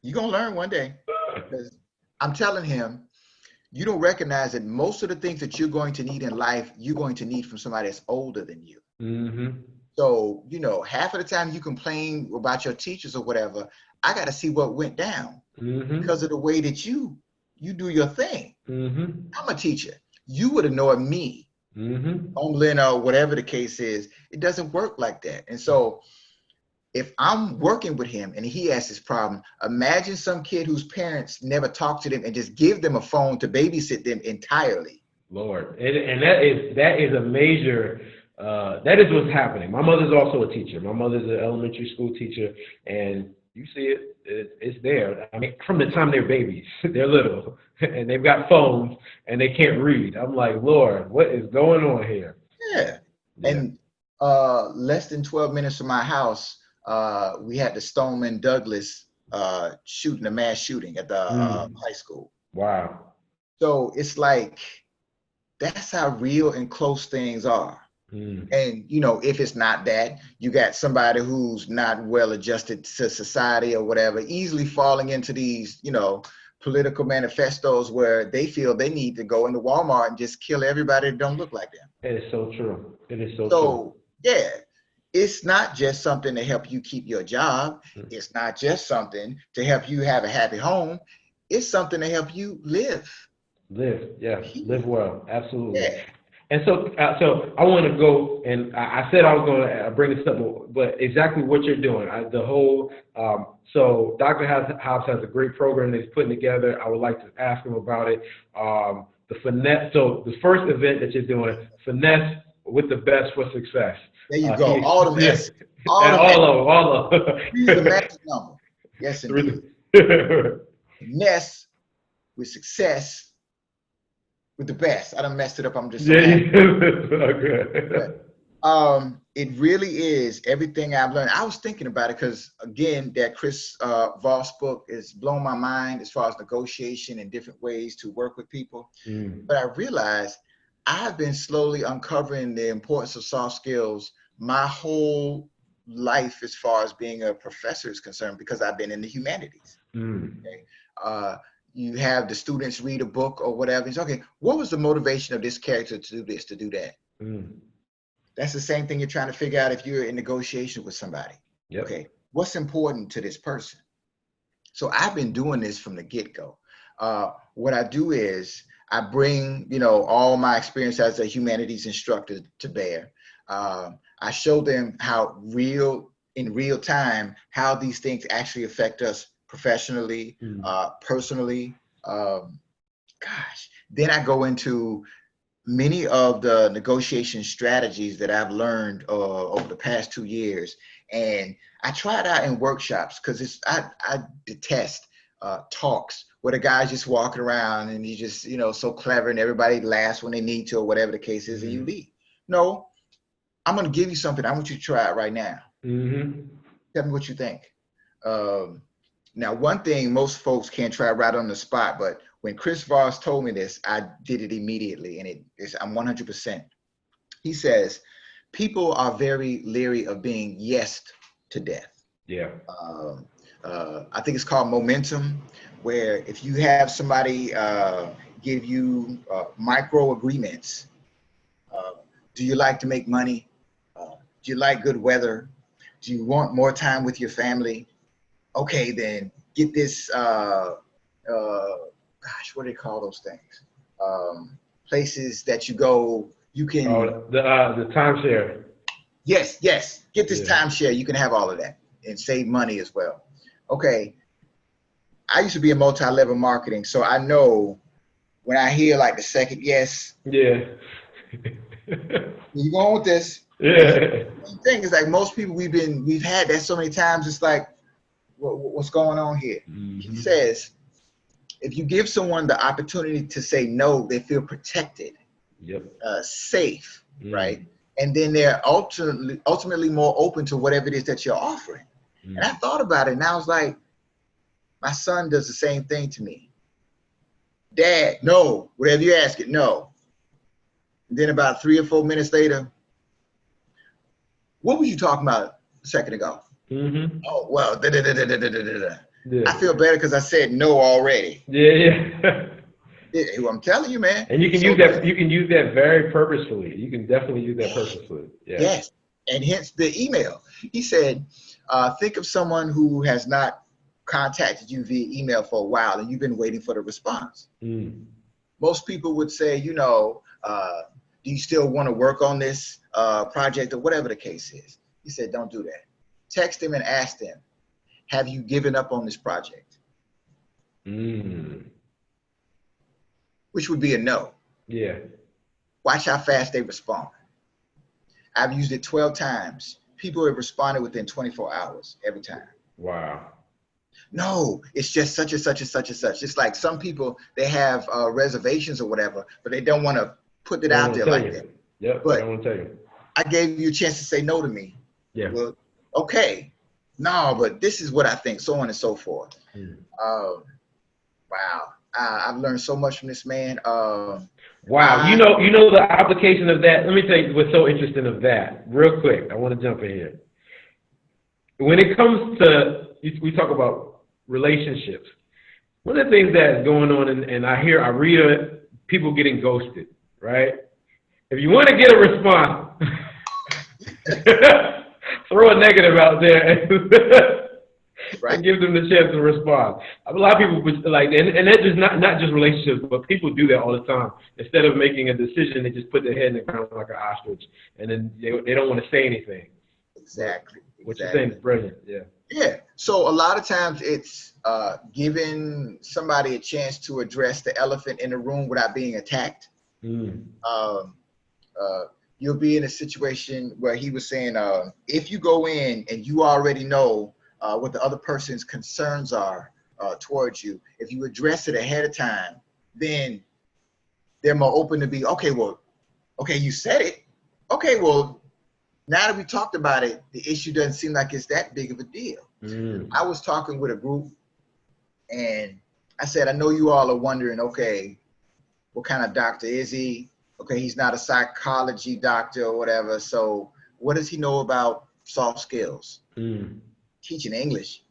You're going to learn one day. Because I'm telling him, you don't recognize that most of the things that you're going to need in life, you're going to need from somebody that's older than you. So, half of the time you complain about your teachers or whatever, I got to see what went down because of the way that you do your thing. I'm a teacher. You would have known me, homeland or whatever the case is. It doesn't work like that. And so if I'm working with him and he has this problem, imagine some kid whose parents never talk to them and just give them a phone to babysit them entirely. Lord, and that is a major, that is what's happening. My mother's also a teacher. My mother's an elementary school teacher, and you see it's there. I mean, from the time they're babies, they're little, and they've got phones, and they can't read. I'm like, Lord, what is going on here? Yeah. And less than 12 minutes from my house, we had the Stoneman Douglas shooting, a mass shooting at the high school. Wow. So it's like, that's how real and close things are. And, if it's not that, you got somebody who's not well adjusted to society or whatever, easily falling into these, political manifestos where they feel they need to go into Walmart and just kill everybody that don't look like them. It is so true. It is so true. Yeah, it's not just something to help you keep your job. It's not just something to help you have a happy home. It's something to help you live. Live well. Absolutely. Yeah. And so I want to go, and I said I was going to bring this up, but exactly what you're doing, so Dr. Hobbs has a great program that he's putting together. I would like to ask him about it. The finesse. So the first event that you're doing, finesse with the best for success. There you go. All the mess. All of them. Use the magic number. Yes, indeed. Finesse with success. With the best. I done messed it up. I'm just so happy. It really is everything I've learned. I was thinking about it because, again, that Chris Voss book has blown my mind as far as negotiation and different ways to work with people. But I realized I've been slowly uncovering the importance of soft skills my whole life as far as being a professor is concerned, because I've been in the humanities. Okay? Uh, you have the students read a book or whatever. It's okay, what was the motivation of this character to do this, to do that? That's the same thing you're trying to figure out if you're in negotiation with somebody. Yep. Okay, what's important to this person? So I've been doing this from the get-go. What I do is I bring, all my experience as a humanities instructor to bear. I show them how in real time, how these things actually affect us professionally, personally. Then I go into many of the negotiation strategies that I've learned over the past 2 years. And I try it out in workshops, because I detest talks where the guy's just walking around and he's just, so clever and everybody laughs when they need to or whatever the case is, and you leave. No, I'm going to give you something. I want you to try it right now. Tell me what you think. Now, one thing most folks can't try right on the spot, but when Chris Voss told me this, I did it immediately, and I'm 100%. He says, people are very leery of being yesed to death. Yeah. I think it's called momentum, where if you have somebody give you micro agreements, do you like to make money? Do you like good weather? Do you want more time with your family? Okay, then get this, what do they call those things? Places that you go, you can. Oh, the timeshare. Yes. Get this timeshare. You can have all of that and save money as well. Okay. I used to be in multi-level marketing, so I know when I hear like the second yes. Yeah. You going with this? Yeah. The thing is, like, most people we've had that so many times. It's like, what's going on here? He says, if you give someone the opportunity to say no, they feel protected, safe, right? And then they're ultimately more open to whatever it is that you're offering. And I thought about it, and I was like, my son does the same thing to me. Dad, no, whatever you ask it, no. And then about 3 or 4 minutes later, what were you talking about a second ago? Oh, well, Yeah. I feel better because I said no already. Yeah. I'm telling you, man. And you can use that. You can use that very purposefully. You can definitely use that purposefully. Yeah. Yes, and hence the email. He said, think of someone who has not contacted you via email for a while, and you've been waiting for the response. Most people would say, do you still want to work on this project or whatever the case is? He said, don't do that. Text them and ask them, have you given up on this project? Which would be a no. Yeah. Watch how fast they respond. I've used it 12 times. People have responded within 24 hours every time. Wow. No, it's just such and such and such and such. It's like some people, they have reservations or whatever, but they don't want to put it out there like that. Yep, but I don't want to tell you. I gave you a chance to say no to me. Yeah. Well, okay. No, but this is what I think, so on and so forth. Wow. I've learned so much from this man. Wow. You know the application of that. Let me tell you what's so interesting of that. Real quick, I want to jump in here. When it comes to, we talk about relationships. One of the things that's going on, and I read people getting ghosted, right? If you want to get a response, throw a negative out there. Right. And give them the chance to respond. A lot of people like, and that's just not just relationships, but people do that all the time. Instead of making a decision, they just put their head in the ground like an ostrich, and then they don't want to say anything. Exactly. What you're saying is brilliant. Yeah. Yeah. So a lot of times it's giving somebody a chance to address the elephant in the room without being attacked. You'll be in a situation where he was saying, if you go in and you already know what the other person's concerns are towards you, if you address it ahead of time, then they're more open to be, okay, you said it. Okay, well, now that we talked about it, the issue doesn't seem like it's that big of a deal. I was talking with a group, and I said, I know you all are wondering, okay, what kind of doctor is he? okay, he's not a psychology doctor or whatever. So what does he know about soft skills? Teaching English.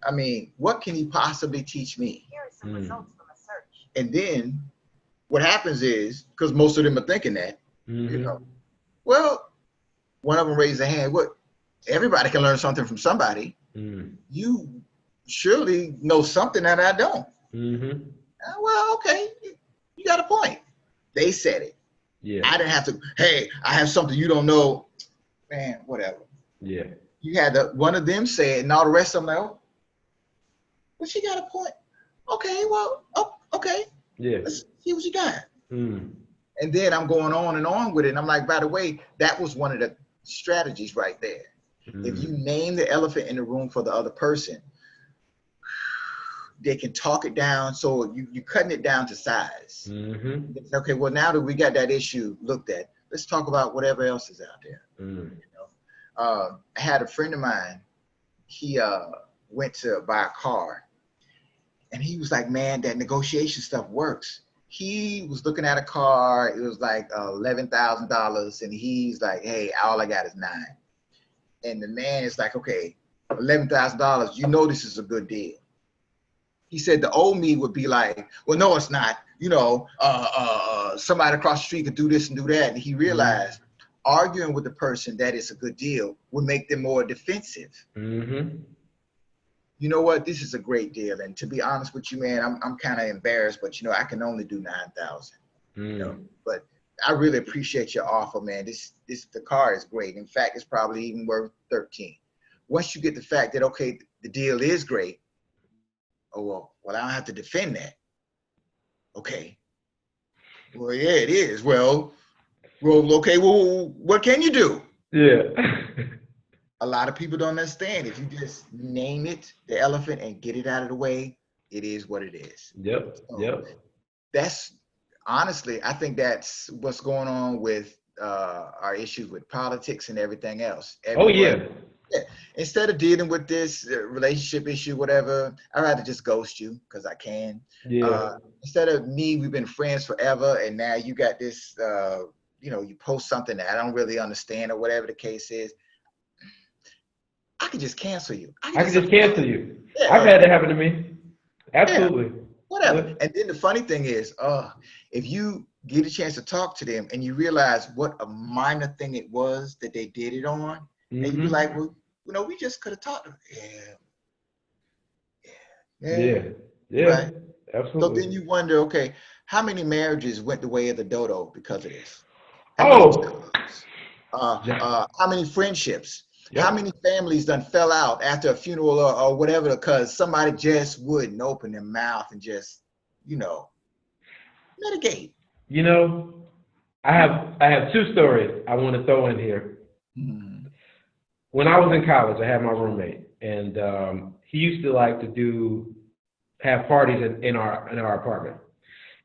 I mean, what can he possibly teach me? Here are some results from a search. And then what happens is, because most of them are thinking that, you know, well, one of them raised their hand. What? Everybody can learn something from somebody. You surely know something that I don't. Well, okay, you got a point. They said it. Yeah. I didn't have to. Hey, I have something you don't know. Man, whatever. Yeah. You had one of them say it, and all the rest of them like, oh, well, she got a point. Okay, well, oh, okay. Yeah. Let's see what you got. And then I'm going on and on with it. And I'm like, by the way, that was one of the strategies right there. If you name the elephant in the room for the other person, they can talk it down. So you're cutting it down to size. Okay, well, now that we got that issue looked at, let's talk about whatever else is out there. You know, I had a friend of mine. He went to buy a car, and he was like, "Man, that negotiation stuff works." He was looking at a car. It was like $11,000, and he's like, "Hey, all I got is $9,000." And the man is like, "Okay, $11,000. You know this is a good deal." He said the old me would be like, "Well, no, it's not. You know, somebody across the street could do this and do that." And he realized arguing with the person that it's a good deal would make them more defensive. You know what? This is a great deal. And to be honest with you, man, I'm kind of embarrassed, but you know, I can only do 9,000. You know, but I really appreciate your offer, man. The car is great. In fact, it's probably even worth 13. Once you get the fact that, okay, the deal is great. Oh, well, I don't have to defend that. Okay. Well, yeah, it is. Well, okay. Well, what can you do? Yeah. A lot of people don't understand. If you just name it, the elephant, and get it out of the way, it is what it is. Yep. That's honestly, I think that's what's going on with our issues with politics and everything else. Yeah. Instead of dealing with this relationship issue, whatever, I'd rather just ghost you because I can. Yeah. Instead of me, we've been friends forever, and now you got this, you know, you post something that I don't really understand or whatever the case is. I could just cancel you. I can just cancel you. Yeah, I've had that happen to me. Absolutely. Yeah, whatever. And then the funny thing is, if you get a chance to talk to them and you realize what a minor thing it was that they did it on, and you be like, well, you know, we just could have talked to them. Yeah. Right. Absolutely. So then you wonder, okay, how many marriages went the way of the dodo because of this? How many friendships? Yep. How many families done fell out after a funeral or whatever because somebody just wouldn't open their mouth and just, you know, mitigate? You know, I have two stories I want to throw in here. When I was in college, I had my roommate, and he used to like to have parties in our apartment.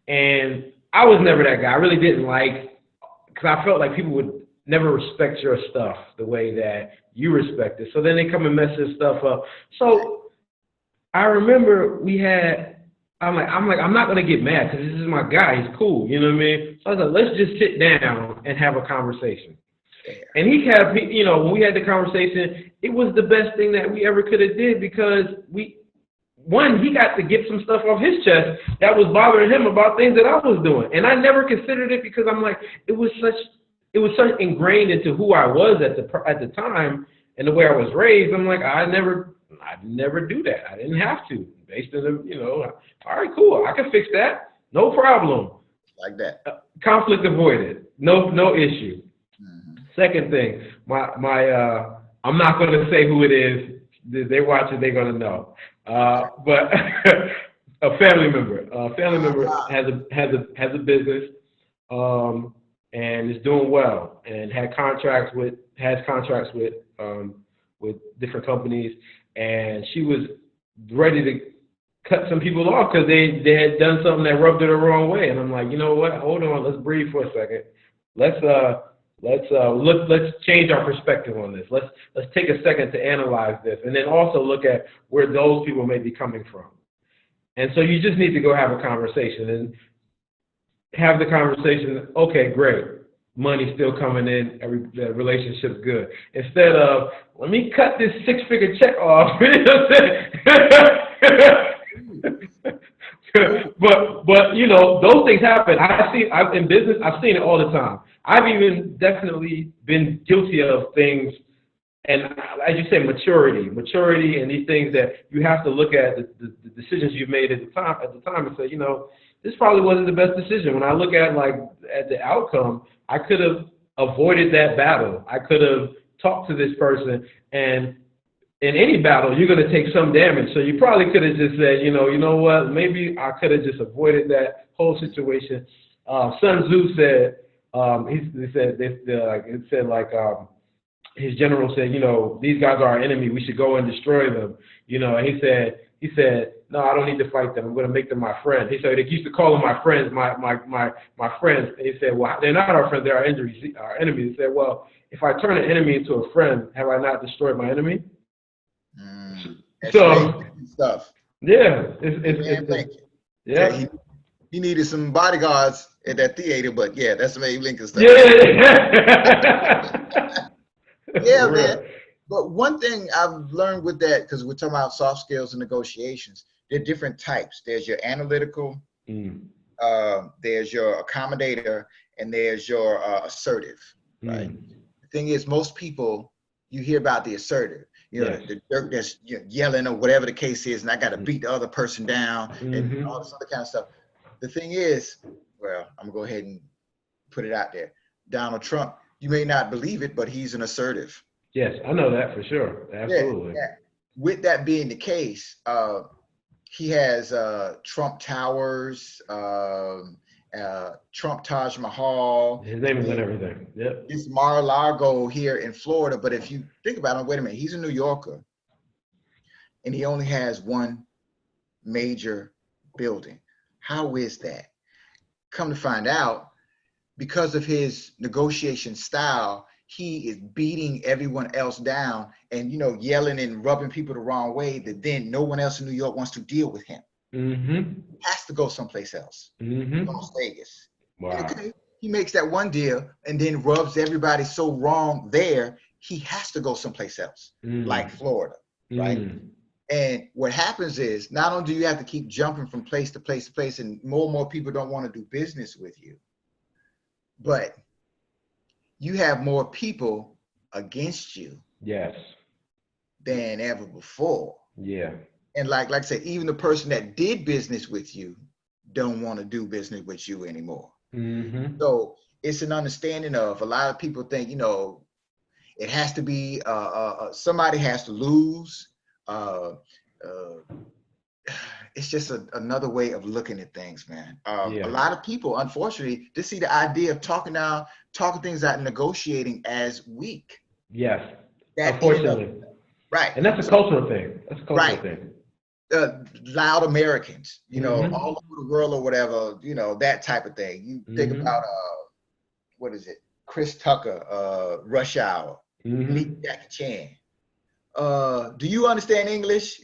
And I was never that guy. I really didn't like, because I felt like people would never respect your stuff the way that you respect it. So then they come and mess this stuff up. So I remember I'm not going to get mad because this is my guy. He's cool. You know what I mean? So I was like, let's just sit down and have a conversation. And he kept, you know, when we had the conversation, it was the best thing that we ever could have did because he got to get some stuff off his chest that was bothering him about things that I was doing. And I never considered it because I'm like, it was such ingrained into who I was at the time and the way I was raised. I'm like, I'd never do that. I didn't have to. Based on the, you know, all right, cool. I can fix that. No problem. Like that. Conflict avoided. No issue. Second thing, I'm not going to say who it is. They watch it, they're going to know. But a family member has a business and is doing well and has contracts with different companies, and she was ready to cut some people off because they had done something that rubbed her the wrong way. And I'm like, you know what? Hold on, let's breathe for a second. Let's change our perspective on this. Let's take a second to analyze this, and then also look at where those people may be coming from. And so you just need to go have a conversation. And have the conversation. Okay, great. Money's still coming in. The relationship's good. Instead of, let me cut this six-figure check off. You know what I'm saying? but you know, those things happen. I've in business. I've seen it all the time. I've even definitely been guilty of things. And as you say, maturity, and these things that you have to look at the decisions you've made at the time, and say, you know, this probably wasn't the best decision. When I look at at the outcome, I could have avoided that battle. I could have talked to this person, and in any battle, you're going to take some damage. So you probably could have just said, you know what, maybe I could have just avoided that whole situation. Sun Tzu said, his general said, you know, these guys are our enemy. We should go and destroy them. You know, and he said, no, I don't need to fight them. I'm going to make them my friend. He said, they used to call them my friends, my friends. And he said, well, they're not our friends. They're our enemies. He said, well, if I turn an enemy into a friend, have I not destroyed my enemy? That's So stuff. Yeah, yeah. He needed some bodyguards at that theater, but yeah, that's some Abe Lincoln stuff. Yeah, man. But one thing I've learned with that, because we're talking about soft skills and negotiations, there are different types. There's your analytical, there's your accommodator, and there's your assertive, right? The thing is, most people, you hear about the assertive, you know, the jerk that's yelling or whatever the case is, and I got to beat the other person down and all this other kind of stuff. The thing is, well, I'm gonna go ahead and put it out there. Donald Trump, you may not believe it, but he's an assertive. Yes, I know that for sure. Absolutely. Yeah. With that being the case, he has Trump Towers, Trump Taj Mahal. His name is on everything. Yep. It's Mar-a-Lago here in Florida, but if you think about it, wait a minute, he's a New Yorker, and he only has one major building. How is that? Come to find out, because of his negotiation style, he is beating everyone else down and, you know, yelling and rubbing people the wrong way, that then no one else in New York wants to deal with him. He has to go someplace else. Las Vegas. Wow. Okay, he makes that one deal and then rubs everybody so wrong there, he has to go someplace else, like Florida, right? And what happens is, not only do you have to keep jumping from place to place to place, and more people don't want to do business with you, but you have more people against you than ever before. Yeah. And like I said, even the person that did business with you don't want to do business with you anymore. So it's an understanding of, a lot of people think, you know, it has to be, somebody has to lose. It's just another way of looking at things, man. A lot of people, unfortunately, just see the idea of talking things out and negotiating as weak. Yes, unfortunately. Right. And that's a cultural thing. That's a cultural thing. Loud Americans, you know, all over the world or whatever, you know, that type of thing. You think about, what is it? Chris Tucker, Rush Hour, meet Jackie Chan. Do you understand English?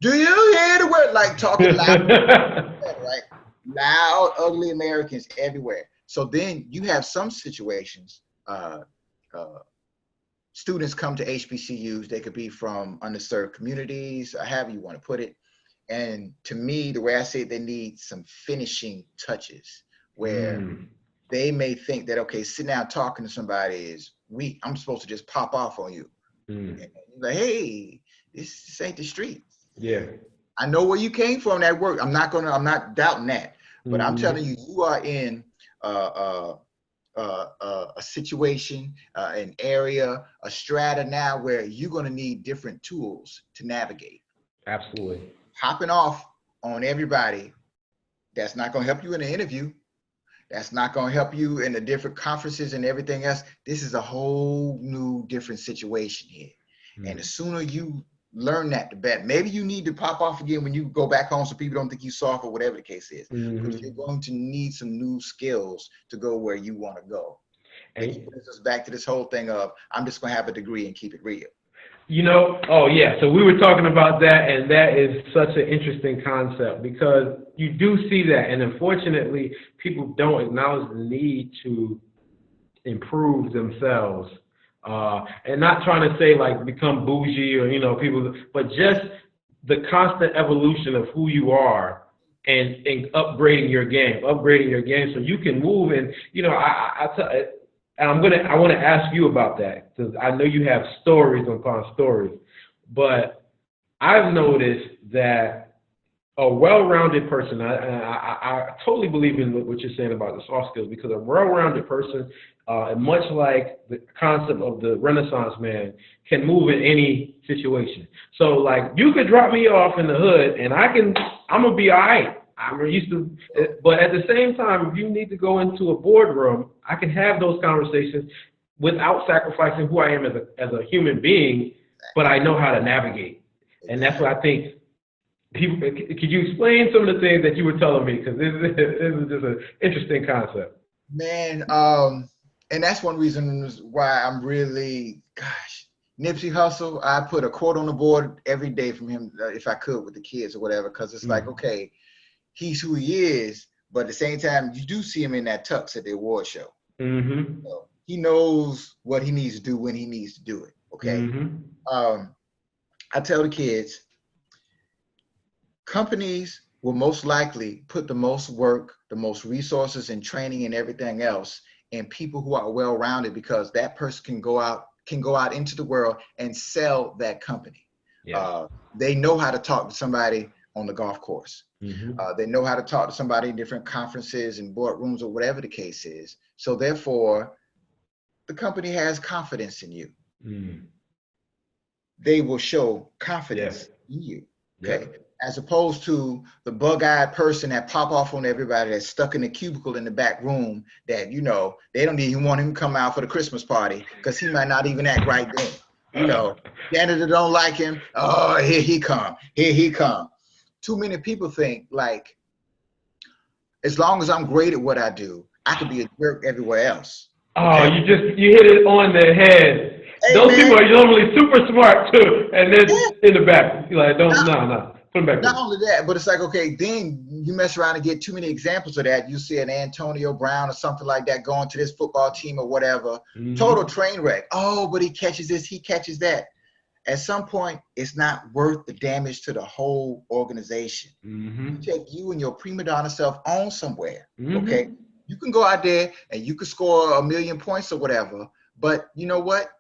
Do you hear the word? Like talking loud, right? Loud, ugly Americans everywhere. So then you have some situations, students come to HBCUs, they could be from underserved communities, or however you want to put it. And to me, the way I say it, they need some finishing touches where they may think that, okay, sitting down talking to somebody is weak. I'm supposed to just pop off on you. And you're like, hey, this ain't the street. Yeah. I know where you came from, that work. I'm not doubting that. But I'm telling you, you are in a situation, an area, a strata now where you're going to need different tools to navigate. Absolutely. Hopping off on everybody, that's not going to help you in the interview. That's not going to help you in the different conferences and everything else. This is a whole new different situation here. And the sooner you learn that, the better. Maybe you need to pop off again when you go back home so people don't think you soft or whatever the case is. But you're going to need some new skills to go where you want to go. And it brings us back to this whole thing of, I'm just going to have a degree and keep it real. Oh yeah, so we were talking about that, and that is such an interesting concept because you do see that, and unfortunately, people don't acknowledge the need to improve themselves. And not trying to say like become bougie or, people, but just the constant evolution of who you are and upgrading your game so you can move. And, and I want to ask you about that because I know you have stories upon stories, but I've noticed that a well-rounded person, I totally believe in what you're saying about the soft skills because a well-rounded person, much like the concept of the Renaissance man, can move in any situation. So, like, you could drop me off in the hood, and I'm gonna be all right. I'm used to, but at the same time, if you need to go into a boardroom, I can have those conversations without sacrificing who I am as a human being, but I know how to navigate, and that's what I think. People, could you explain some of the things that you were telling me? Because this is just an interesting concept. Man, and that's one reason why I'm really, Nipsey Hussle, I put a quote on the board every day from him if I could with the kids or whatever, because it's like, okay, he's who he is, but at the same time, you do see him in that tux at the award show. Mm-hmm. So he knows what he needs to do when he needs to do it, okay? Mm-hmm. I tell the kids, companies will most likely put the most work, the most resources and training and everything else in people who are well-rounded because that person can go out into the world and sell that company. Yeah. They know how to talk to somebody on the golf course. Mm-hmm. They know how to talk to somebody in different conferences and boardrooms or whatever the case is. So therefore, the company has confidence in you. Mm. They will show confidence in you. Okay. Yep. As opposed to the bug-eyed person that pop off on everybody that's stuck in the cubicle in the back room that, they don't even want him to come out for the Christmas party because he might not even act right then. Janitor don't like him. Oh, here he come. Here he come. Too many people think like, as long as I'm great at what I do, I could be a jerk everywhere else. Oh, you hit it on the head. Hey, those man. people are normally super smart too, and then in the back, you're like, no. Put them back. Not only that, but it's like, okay, then you mess around and get too many examples of that. You see an Antonio Brown or something like that going to this football team or whatever. Mm-hmm. Total train wreck. Oh, but he catches this, he catches that. At some point, it's not worth the damage to the whole organization. Mm-hmm. You take you and your prima donna self on somewhere, mm-hmm. okay? You can go out there and you can score 1 million points or whatever, but you know what?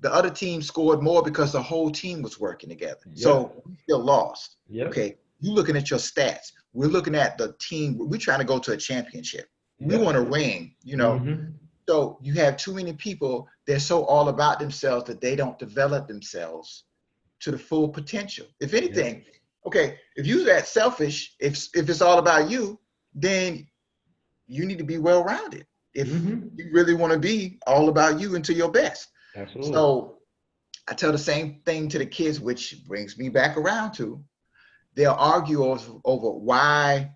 The other team scored more because the whole team was working together. Yep. So we still lost. Yep. Okay. You're looking at your stats. We're looking at the team. We're trying to go to a championship. Yep. We want to win, Mm-hmm. So you have too many people, they're so all about themselves that they don't develop themselves to the full potential. If anything, okay, if you're that selfish, if it's all about you, then you need to be well-rounded. If mm-hmm. you really want to be all about you and to your best. Absolutely. So I tell the same thing to the kids, which brings me back around to, they'll argue over why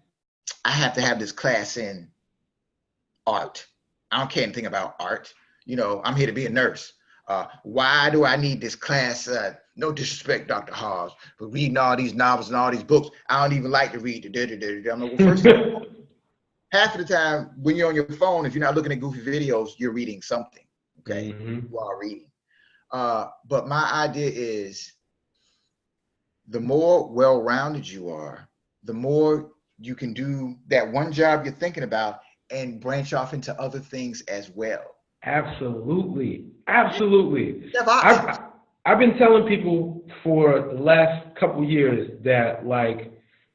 I have to have this class in art. I don't care anything about art. I'm here to be a nurse. Why do I need this class? No disrespect, Dr. Hobbs, but reading all these novels and all these books, I don't even like to read. I'm like, well, first of all, half of the time when you're on your phone, if you're not looking at goofy videos, you're reading something. Okay, mm-hmm. You are reading. But my idea is the more well-rounded you are, the more you can do that one job you're thinking about and branch off into other things as well. Absolutely. I've been telling people for the last couple years that like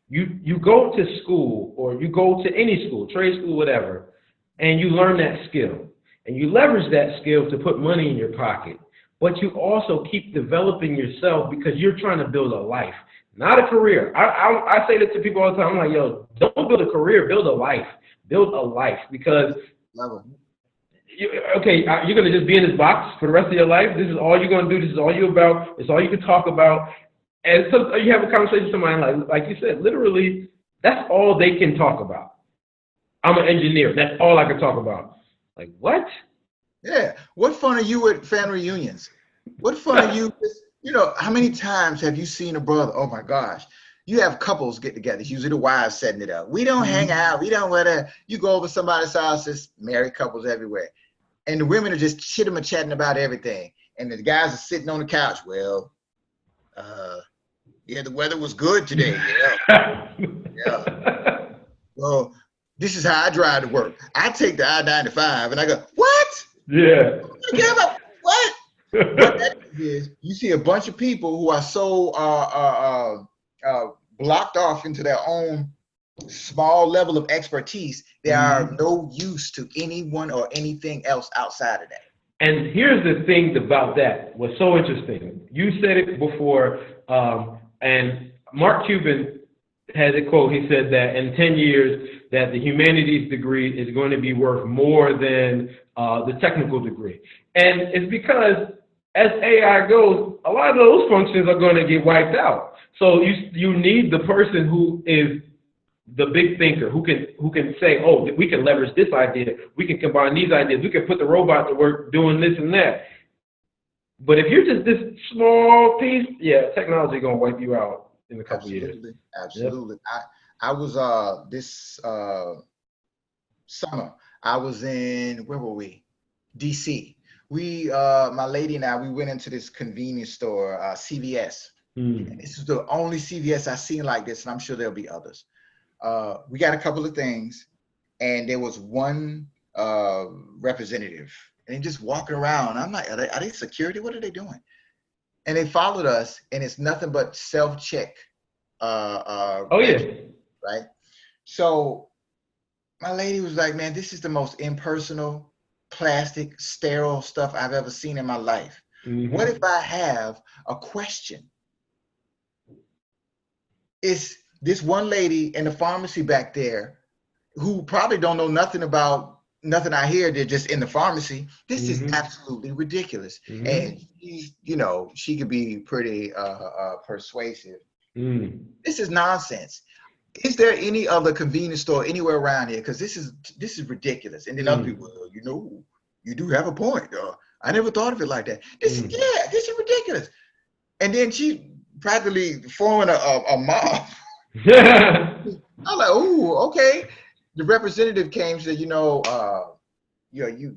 you go to school or you go to any school, trade school, whatever, and you learn that skill. And you leverage that skill to put money in your pocket. But you also keep developing yourself because you're trying to build a life, not a career. I say that to people all the time. I'm like, yo, don't build a career, build a life. Build a life because, you're going to just be in this box for the rest of your life. This is all you're going to do. This is all you're about. It's all you can talk about. And so you have a conversation with somebody like you said, literally, that's all they can talk about. I'm an engineer. That's all I can talk about. Like, what? Yeah. What fun are you at family reunions? What fun are you You know, how many times have you seen a brother? Oh my gosh. You have couples get together. It's usually the wives setting it up. We don't hang out. We don't whatever. You go over somebody's house, there's married couples everywhere. And the women are just chitting and chatting about everything. And the guys are sitting on the couch. Well, yeah, the weather was good today. Yeah. Yeah. Well, this is how I drive to work. I take the I-95 and I go, what? Yeah. You care about what? What that is, you see a bunch of people who are so blocked off into their own small level of expertise, they are no use to anyone or anything else outside of that. And here's the thing about that. What's so interesting. You said it before, and Mark Cuban had a quote. He said that in 10 years, that the humanities degree is going to be worth more than the technical degree. And it's because as AI goes, a lot of those functions are going to get wiped out. So you need the person who is the big thinker, who can say, oh, we can leverage this idea, we can combine these ideas, we can put the robot to work doing this and that. But if you're just this small piece, yeah, technology is going to wipe you out in a couple years. Absolutely. Yep. I was this summer, I was in, where were we? DC. We, my lady and I, we went into this convenience store, CVS. And this is the only CVS I've seen like this, and I'm sure there'll be others. We got a couple of things, and there was one representative, and he just walking around. I'm like, are they security? What are they doing? And they followed us, and it's nothing but self-check. Right? So my lady was like, man, this is the most impersonal, plastic, sterile stuff I've ever seen in my life. What if I have a question? It's this one lady in the pharmacy back there who probably don't know nothing about nothing I hear. They're just in the pharmacy. This is absolutely ridiculous. And she's, you know, she could be pretty persuasive. This is nonsense. Is there any other convenience store anywhere around here? Because this is ridiculous. And then other people, you know, you do have a point. I never thought of it like that. This is ridiculous. And then she practically forming a mob. I'm like, oh, okay. The representative came and said, you know, you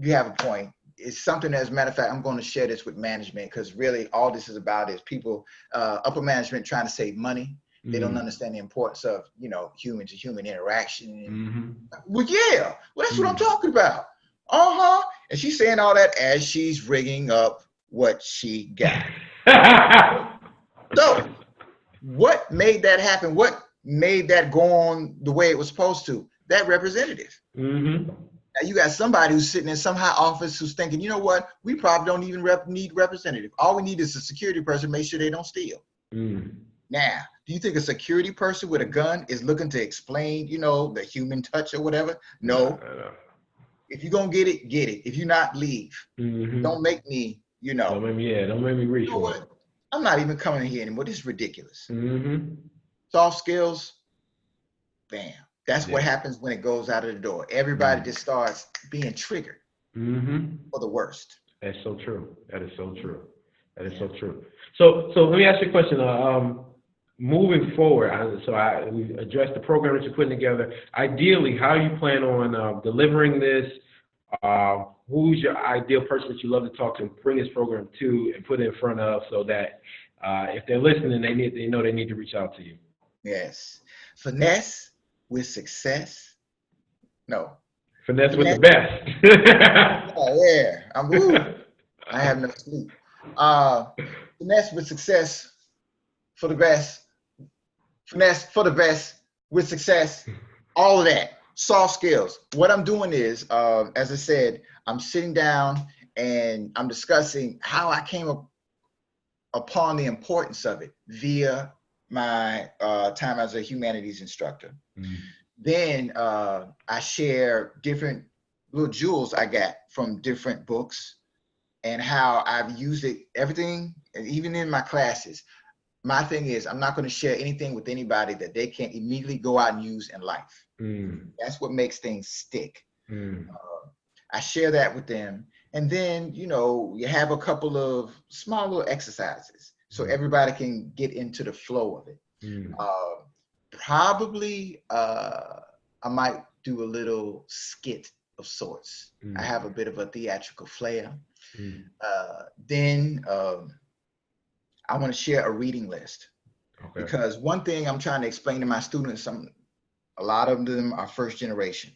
have a point. It's something, as a matter of fact, I'm going to share this with management, because really all this is about is people, upper management trying to save money. They don't understand the importance of, you know, human to human interaction. Well, yeah, well, that's what I'm talking about. And she's saying all that as she's rigging up what she got. So what made that happen? What made that go on the way it was supposed to? That representative. Now you got somebody who's sitting in some high office who's thinking, you know what? We probably don't even need representative. All we need is a security person to make sure they don't steal. Now, do you think a security person with a gun is looking to explain, you know, the human touch or whatever? No. If you're going to get it, get it. If you're not, leave. Don't make me, you know. Don't make me reach for it. I'm not even coming in here anymore. This is ridiculous. Soft skills, bam. That's what happens when it goes out of the door. Everybody just starts being triggered for the worst. That's so true. That is so true. That is so true. So let me ask you a question. Moving forward, we addressed the program that you're putting together. Ideally, how you plan on delivering this? Who's your ideal person that you love to talk to and bring this program to and put it in front of, so that if they're listening, they need to reach out to you? Yes. Finesse with success. No. Finesse with the best. Oh, yeah. I have no sleep. Finesse with success for the best. Finesse for the best with success. All of that. Soft skills. What I'm doing is, as I said, I'm sitting down and I'm discussing how I came upon the importance of it via my time as a humanities instructor. Then I share different little jewels I got from different books and how I've used it, everything, and even in my classes. My thing is, I'm not going to share anything with anybody that they can't immediately go out and use in life. That's what makes things stick. I share that with them. And then, you have a couple of small little exercises so everybody can get into the flow of it. Mm. Probably, I might do a little skit of sorts. I have a bit of a theatrical flair. Mm. Then I want to share a reading list. Okay. Because one thing I'm trying to explain to my students, a lot of them are first generation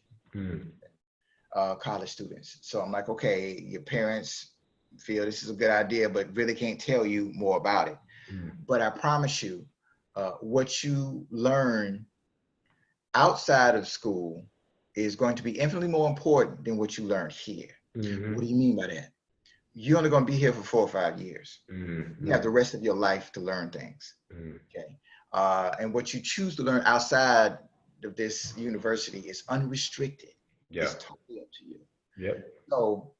college students. So I'm like, okay, your parents feel this is a good idea, but really can't tell you more about it. But I promise you, what you learn outside of school is going to be infinitely more important than what you learn here. What do you mean by that? You're only going to be here for 4 or 5 years. You have the rest of your life to learn things. Okay. And what you choose to learn outside of this university is unrestricted. Yeah. It's totally up to you. Yep. So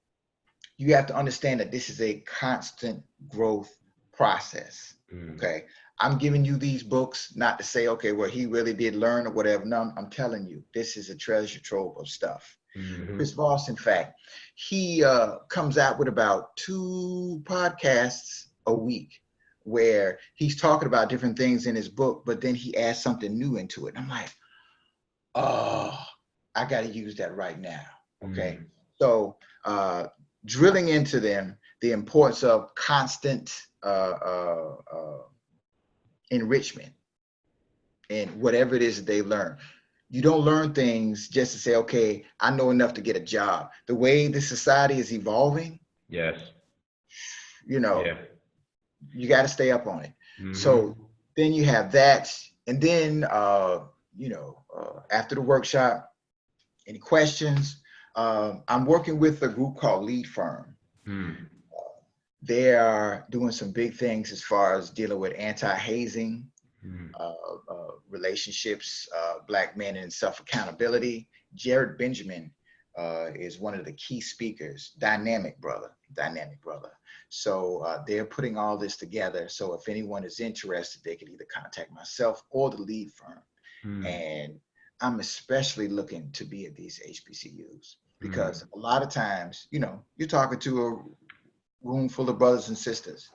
you have to understand that this is a constant growth process. Okay. I'm giving you these books not to say, okay, well, he really did learn or whatever. No, I'm telling you, this is a treasure trove of stuff. Chris Voss, in fact, he comes out with about 2 podcasts a week where he's talking about different things in his book, but then he adds something new into it. And I'm like, oh, I got to use that right now. Okay. So drilling into them, the importance of constant enrichment in whatever it is that they learn. You don't learn things just to say, okay, I know enough to get a job. The way the society is evolving, Yes. you got to stay up on it. So then you have that. And then, after the workshop, any questions? I'm working with a group called Lead Firm. They are doing some big things as far as dealing with anti-hazing, relationships, Black men and self-accountability. Jared Benjamin is one of the key speakers. Dynamic brother. So they're putting all this together. So if anyone is interested, they can either contact myself or the Lead Firm. And I'm especially looking to be at these HBCUs because a lot of times, you're talking to a room full of brothers and sisters.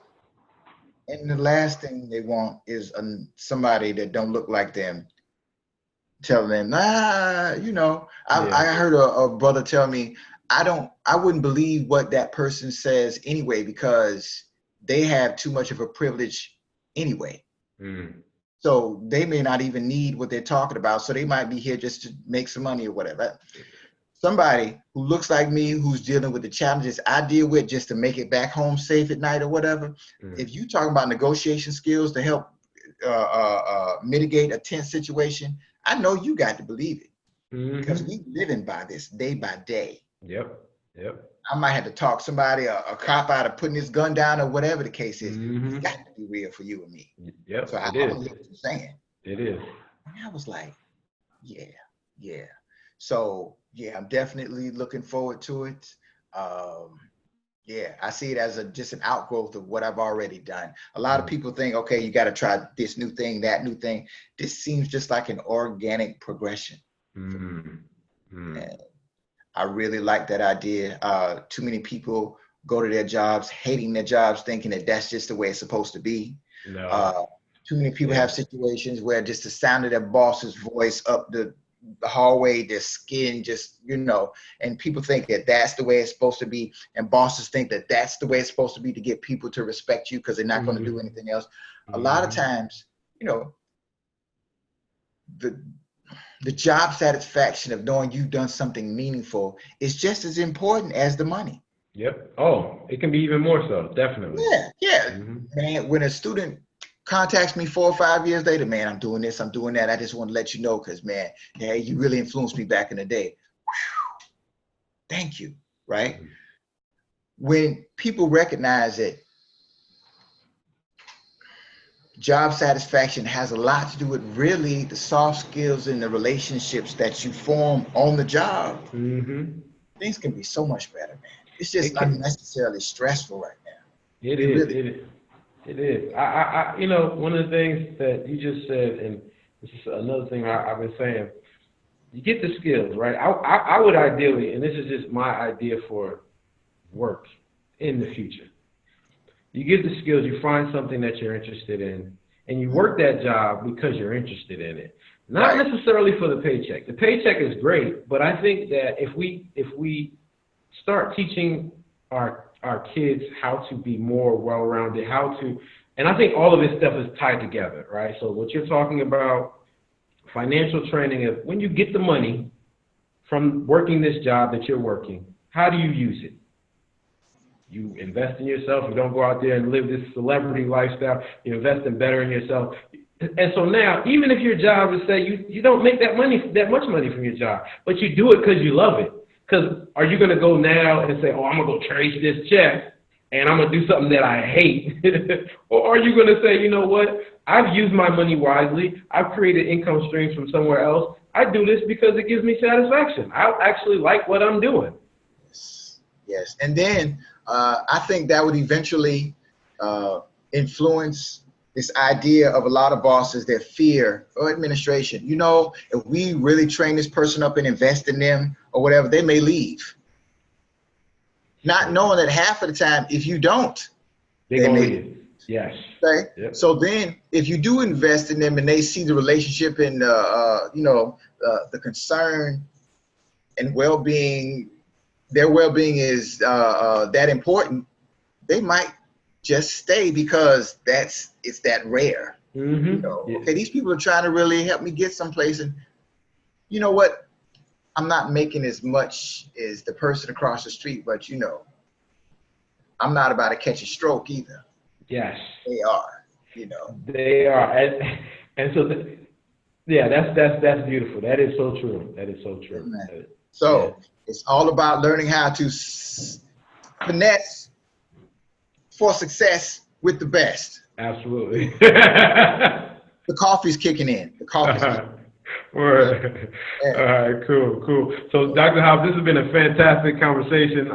And the last thing they want is somebody that don't look like them telling them, I heard a brother tell me, I wouldn't believe what that person says anyway, because they have too much of a privilege anyway. So they may not even need what they're talking about. So they might be here just to make some money or whatever. Somebody who looks like me, who's dealing with the challenges I deal with just to make it back home safe at night or whatever. If you talk about negotiation skills to help mitigate a tense situation, I know you got to believe it because we living by this day by day. Yep. I might have to talk somebody, a cop out of putting his gun down or whatever the case is. It's got to be real for you and me. Yep. So I want to hear what you're saying. It is. And I was like, yeah. So yeah, I'm definitely looking forward to it. I see it as just an outgrowth of what I've already done. A lot of people think, okay, you got to try this new thing, that new thing. This seems just like an organic progression. And I really like that idea. Too many people go to their jobs, hating their jobs, thinking that that's just the way it's supposed to be. No. Too many people have situations where just the sound of their boss's voice up the hallway, their skin just, and people think that that's the way it's supposed to be. And bosses think that that's the way it's supposed to be to get people to respect you because they're not going to do anything else. A lot of times, the job satisfaction of knowing you've done something meaningful is just as important as the money. Yep. Oh, it can be even more so. Definitely. Yeah. Man, when a student contacts me 4 or 5 years later, man, I'm doing this, I'm doing that. I just want to let you know because, man, you really influenced me back in the day. Whew. Thank you, right? When people recognize that job satisfaction has a lot to do with really the soft skills and the relationships that you form on the job, things can be so much better, man. It's just unnecessarily stressful right now. It is. I one of the things that you just said, and this is another thing I've been saying, you get the skills, right? I would ideally, and this is just my idea for work in the future. You get the skills, you find something that you're interested in, and you work that job because you're interested in it. Not necessarily for the paycheck. The paycheck is great, but I think that if we start teaching our kids how to be more well-rounded, and I think all of this stuff is tied together, right? So what you're talking about, financial training, is when you get the money from working this job that you're working, how do you use it? You invest in yourself. You don't go out there and live this celebrity lifestyle. You invest in bettering yourself. And so now, even if your job is, say, you don't make that much money from your job, but you do it because you love it. Because are you going to go now and say, oh, I'm going to go trace this check and I'm going to do something that I hate? Or are you going to say, you know what? I've used my money wisely. I've created income streams from somewhere else. I do this because it gives me satisfaction. I actually like what I'm doing. Yes. And then I think that would eventually influence this idea of a lot of bosses that fear or administration. You know, if we really train this person up and invest in them or whatever, they may leave. Not knowing that half of the time, if you don't, they may leave. Yes. Okay. Yep. So then if you do invest in them and they see the relationship and, you know, the concern and well-being, their well-being is that important, they might just stay because it's that rare. Mm-hmm. You know, okay, these people are trying to really help me get someplace, and you know what? I'm not making as much as the person across the street, but you know, I'm not about to catch a stroke either. Yes. They are, you know. They are, and so that's beautiful. That is so true. That is so true. Amen. So it's all about learning how to finesse for success with the best. Absolutely. The coffee's kicking in. The coffee's kicking in. Word. All right, cool. So, Dr. Hobbs, this has been a fantastic conversation.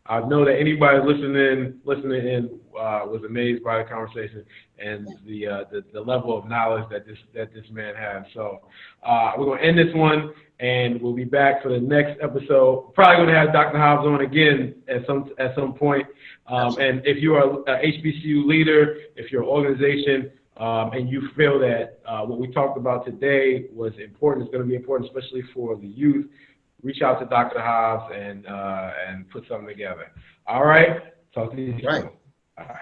I know that anybody listening in was amazed by the conversation and the level of knowledge that this man has. So, we're gonna end this one, and we'll be back for the next episode. Probably gonna have Dr. Hobbs on again at some point. And if you are a HBCU leader, if you're an organization, and you feel that what we talked about today was important, it's going to be important, especially for the youth, reach out to Dr. Hobbs and put something together. All right? Talk to you soon. Right. All right.